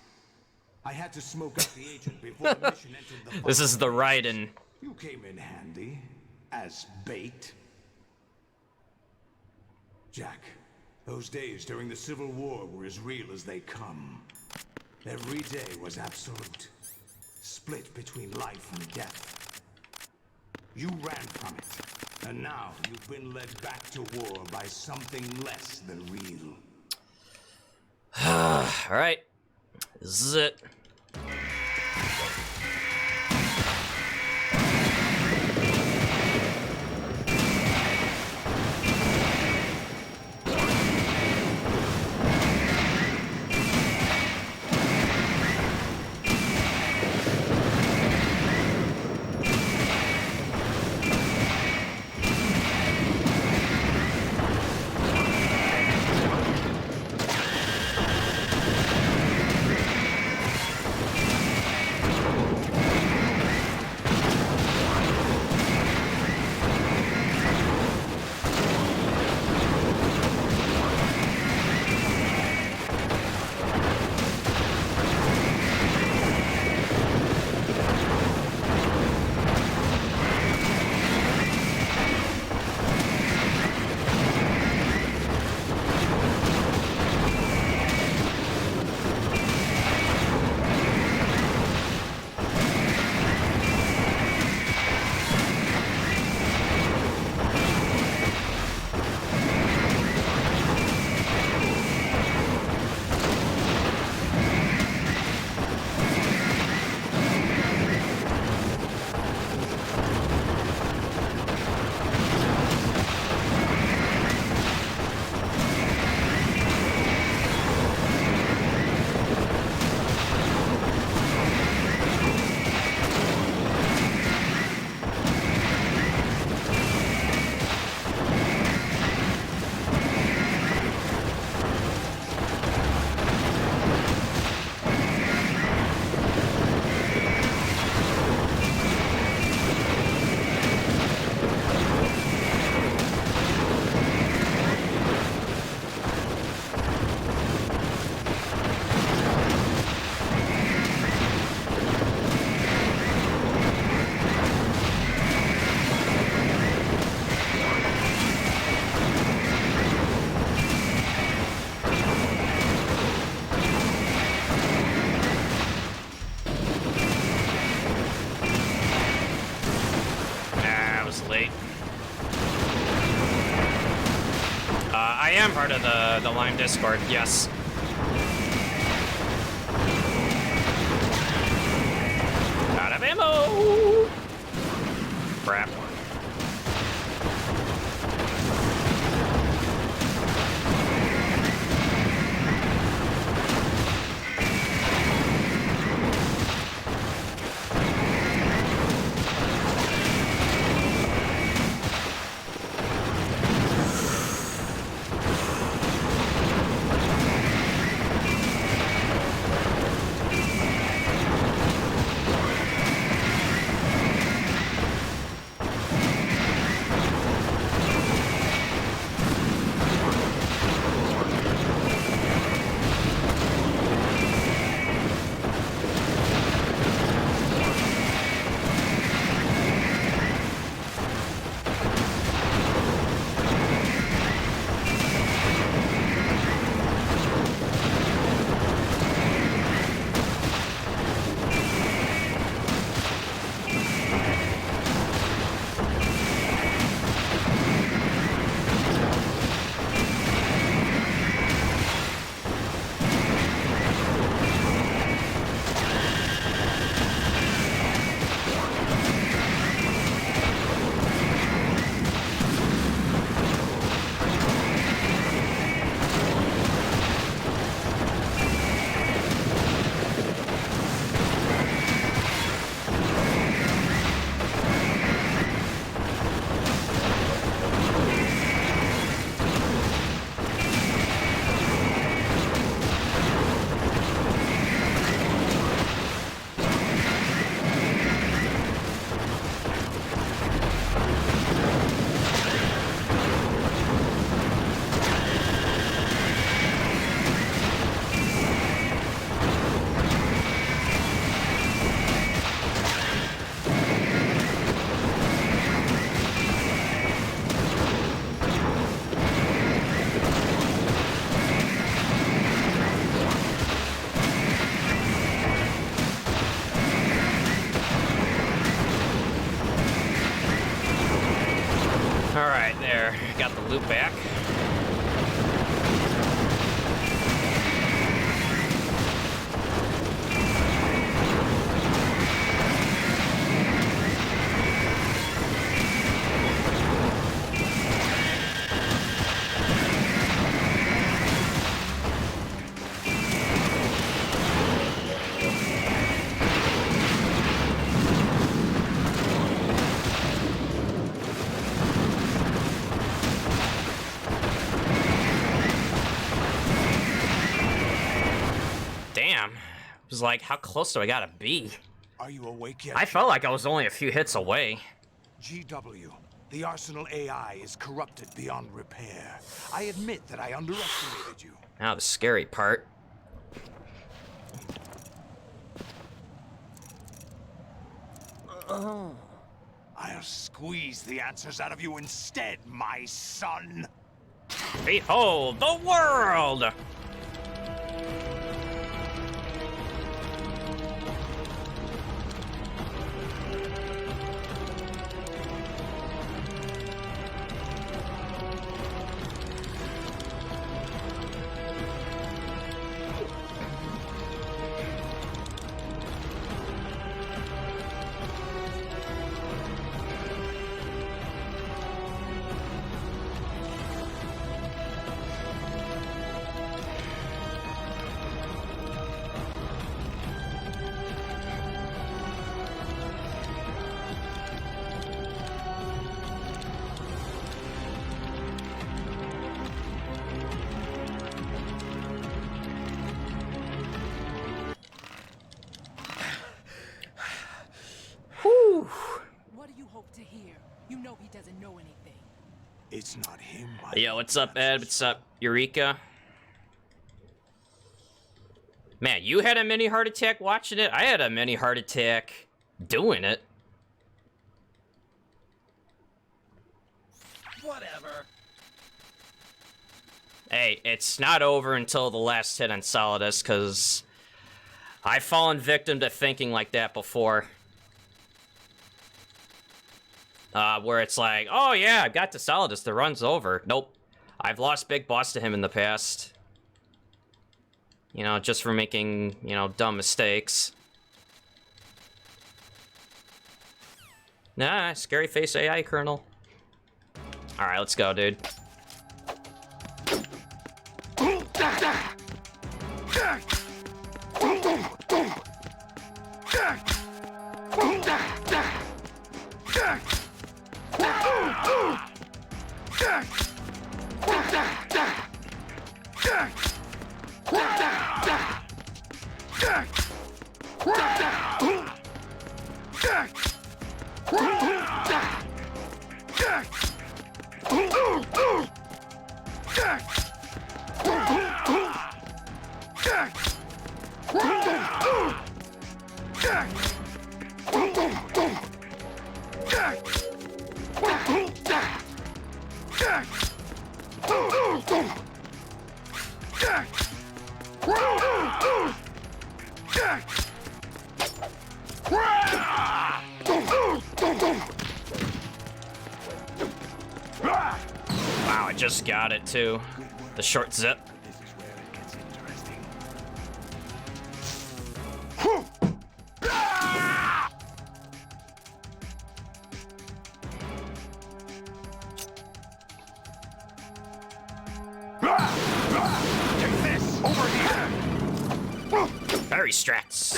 I had to smoke out the agent before the mission entered the... This is the Raiden. You came in handy, as bait. Jack, those days during the Civil War were as real as they come. Every day was absolute. Split between life and death. You ran from it, and now you've been led back to war by something less than real. Alright. This is it. I am part of the Lime Discord, yes. Out of ammo! Crap. loop back. Damn. It was like, how close do I gotta be? Are you awake yet? I felt like I was only a few hits away. GW, the Arsenal AI is corrupted beyond repair. I admit that I underestimated you. Now the scary part. I'll squeeze the answers out of you instead, my son. Behold the world! What do you hope to hear? You know he doesn't know anything. It's not him, my Yo, what's up, Ed? What's up, Eureka? Man, you had a mini heart attack watching it? I had a mini heart attack doing it. Whatever. Hey, it's not over until the last hit on Solidus, because I've fallen victim to thinking like that before. Where it's like, oh yeah, I've got to Solidus, the run's over. Nope. I've lost BigBoss to him in the past. You know, just for making, you know, dumb mistakes. Nah, scary face AI, Colonel. Alright, let's go, dude. Wow, I just got it too. The short zip. This is where it gets interesting. Take this! Over here! Very strats.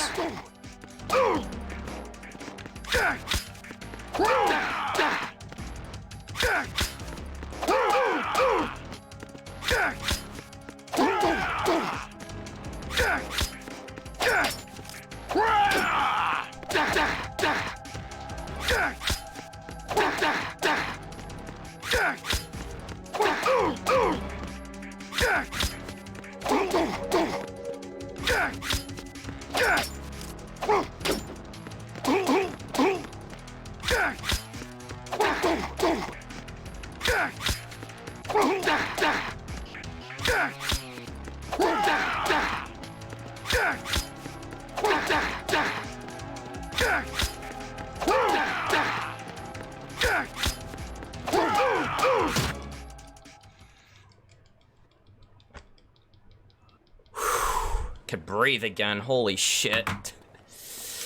could breathe again. Holy shit.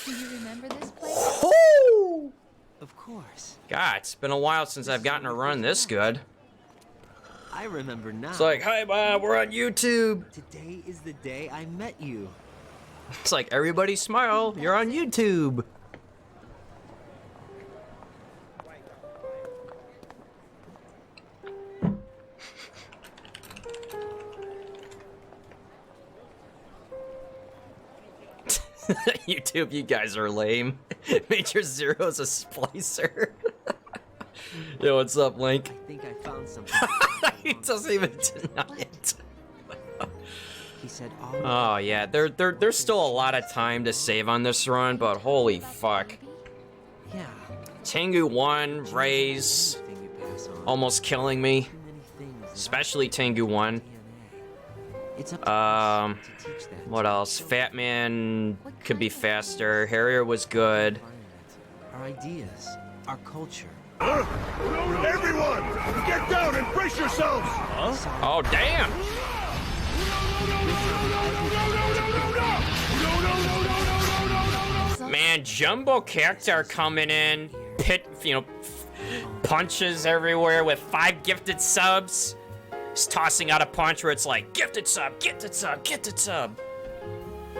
Do you remember this place? Woo! Of course. God, it's been a while since I've gotten a run this good. I remember now. It's like, hi Bob, we're on YouTube. Today is the day I met you. It's like, everybody smile, you're on YouTube. YouTube, you guys are lame. Major Zero's a splicer. Yo, what's up, Link? I think I found something. He doesn't even deny it. He said, oh yeah, there's still a lot of time to save on this run, but holy fuck. Yeah. Tengu 1, Raze, almost killing me. Especially Tengu 1. What else? Fat Man could be faster. Harrier was good. Our ideas, our culture. Everyone, get down and brace yourselves! Huh? Oh, damn! Man, Jumbo Cactar coming in, punches everywhere with 5 gifted subs. He's tossing out a punch where it's like, gifted sub, gifted sub, gifted sub.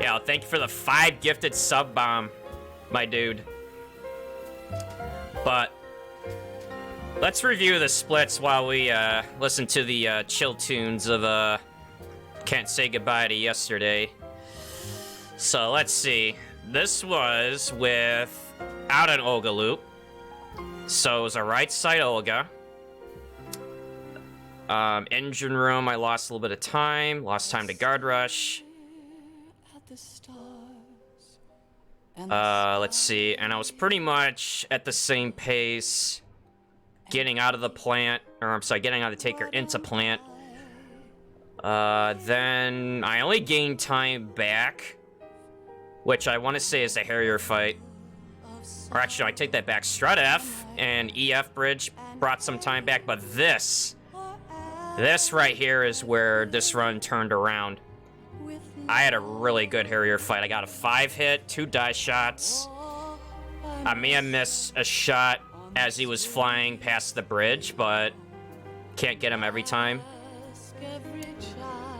Yeah, thank you for the 5 gifted sub bomb, my dude. But let's review the splits while we listen to the chill tunes of Can't Say Goodbye to Yesterday. So let's see. This was without an Olga loop. So it was a right side Olga. Engine room, I lost a little bit of time. Lost time to guard rush. Let's see. And I was pretty much at the same pace getting out of the plant. Or, I'm sorry, getting out of the taker into plant. Then I only gained time back, which I want to say is a Harrier fight. Or actually, no, I take that back. Strut F and EF bridge brought some time back, but this right here is where this run turned around. I had a really good Harrier fight. I got a 5 hit, 2 die shots. I may have missed a shot as he was flying past the bridge, but can't get him every time.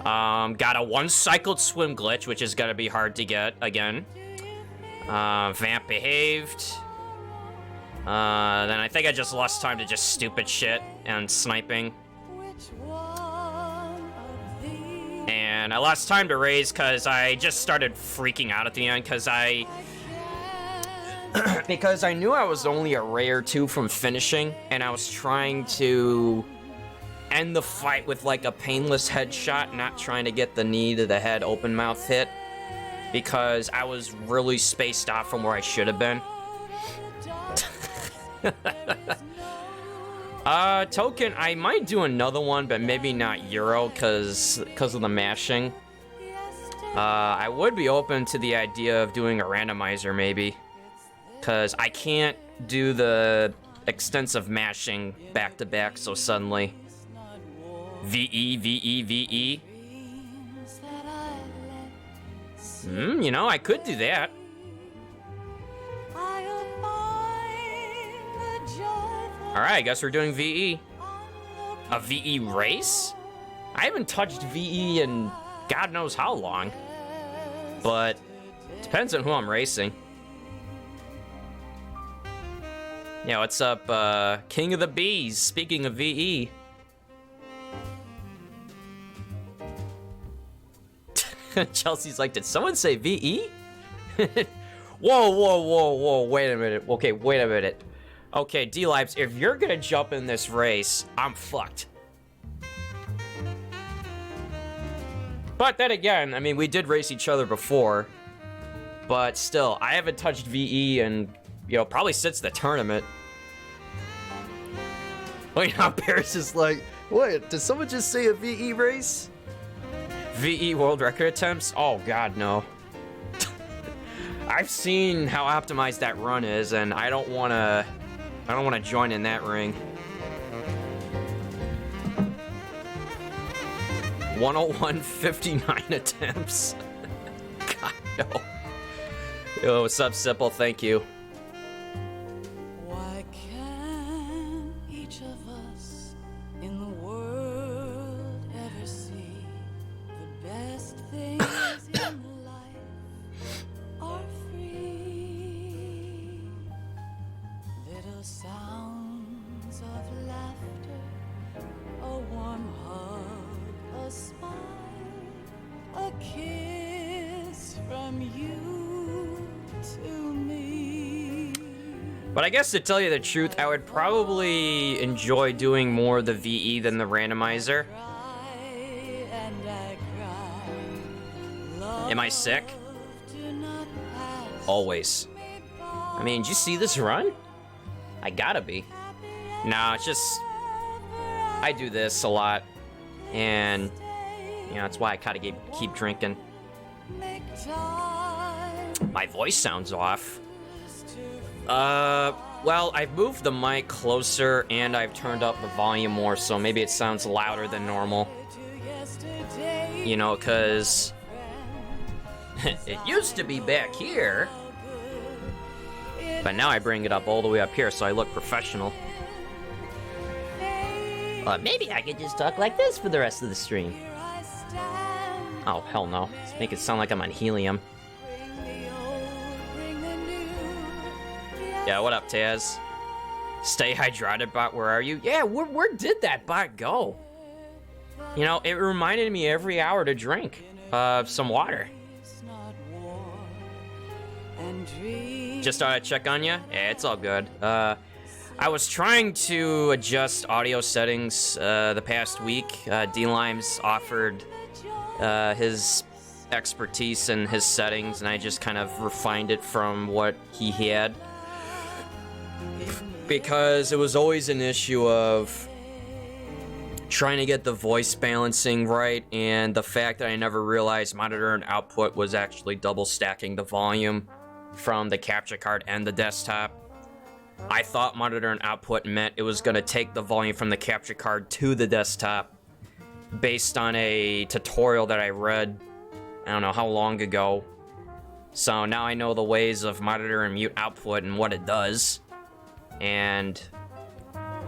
Got a 1-cycled swim glitch, which is gonna be hard to get again. Vamp behaved. Then I think I just lost time to just stupid shit and sniping. And I lost time to raise because I just started freaking out at the end because because I knew I was only a ray or 2 from finishing, and I was trying to end the fight with like a painless headshot, not trying to get the knee to the head open mouth hit because I was really spaced out from where I should have been. Token, I might do another one, but maybe not Euro, because of the mashing. I would be open to the idea of doing a randomizer, maybe. Because I can't do the extensive mashing back-to-back so suddenly. VE, VE, VE. You know, I could do that. Alright, I guess we're doing VE. A VE race? I haven't touched VE in God knows how long. But depends on who I'm racing. Yeah, what's up, King of the Bees? Speaking of VE. Chelsea's like, did someone say VE? Whoa, wait a minute. Okay, wait a minute. Okay, D-Lives, if you're gonna jump in this race, I'm fucked. But then again, I mean, we did race each other before. But still, I haven't touched VE and, probably since the tournament. Wait, now Paris is like, what, did someone just say a VE race? VE world record attempts? Oh god, no. I've seen how optimized that run is, and I don't wanna join in that ring. 101 59 attempts. Yo, what's up, Sipple? Thank you. Why can't each of us in the world ever see the best things in life are free? Little sounds of laughter, a warm hug, a smile, a kiss from you to me. But I guess to tell you the truth, I would probably enjoy doing more of the VE than the randomizer. Am I sick? Always. I mean, did you see this run? I gotta be. Nah, it's just... I do this a lot. And, you know, that's why I gotta keep drinking. My voice sounds off. Well, I've moved the mic closer and I've turned up the volume more, so maybe it sounds louder than normal. You know, because it used to be back here, but now I bring it up all the way up here so I look professional. Maybe I could just talk like this for the rest of the stream. Oh, hell no. Let's make it sound like I'm on helium. Yeah, what up, Taz? Stay hydrated, bot, where are you? Yeah, where did that bot go? You know, it reminded me every hour to drink some water. Just thought I'd check on you. Yeah, it's all good. I was trying to adjust audio settings the past week. D-Lime's offered his expertise in his settings, and I just kind of refined it from what he had. Because it was always an issue of trying to get the voice balancing right, and the fact that I never realized monitor and output was actually double stacking the volume from the capture card and the desktop. I thought monitor and output meant it was going to take the volume from the capture card to the desktop based on a tutorial that I read, I don't know how long ago. So now I know the ways of monitor and mute output and what it does. And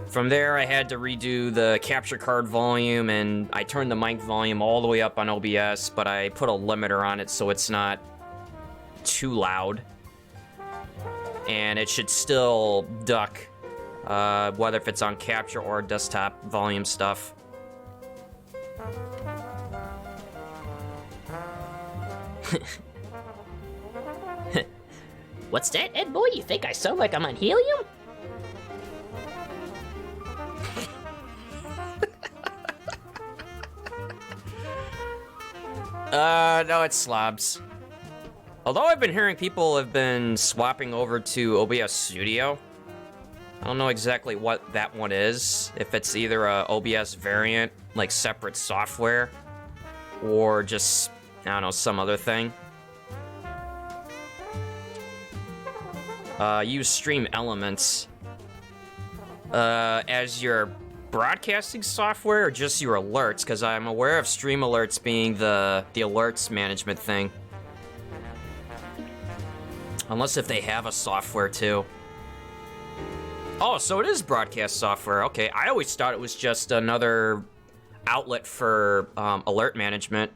from there, I had to redo the capture card volume, and I turned the mic volume all the way up on OBS, but I put a limiter on it so it's not too loud. And it should still duck, whether if it's on capture or desktop volume stuff. What's that, Ed boy? You think I sound like I'm on helium? No, it's slobs. Although I've been hearing people have been swapping over to OBS Studio. I don't know exactly what that one is. If it's either a OBS variant, like separate software, or just, I don't know, some other thing. Use Stream Elements as your broadcasting software, or just your alerts, because I'm aware of Stream Alerts being the alerts management thing. Unless if they have a software too. Oh, so it is broadcast software. Okay, I always thought it was just another outlet for alert management.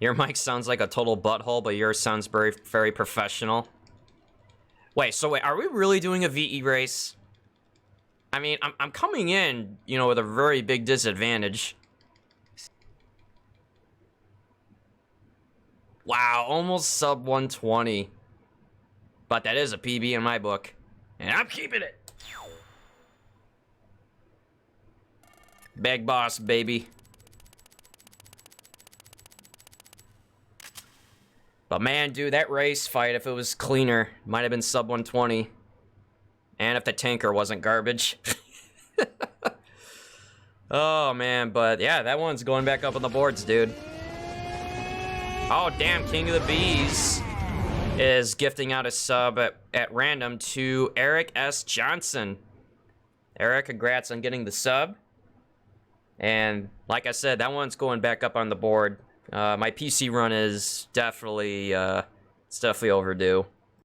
Your mic sounds like a total butthole, but yours sounds very, very professional. Wait, are we really doing a VE race? I mean, I'm coming in, you know, with a very big disadvantage. Wow, almost sub 120. But that is a PB in my book. And I'm keeping it. BigBoss, baby. But man, dude, that race fight, if it was cleaner, might have been sub 120. And if the tanker wasn't garbage. Oh, man, but yeah, that one's going back up on the boards, dude. Oh, damn, King of the Bees is gifting out a sub at random to Eric S. Johnson. Eric, congrats on getting the sub. And like I said, that one's going back up on the board. My PC run is definitely, it's definitely overdue.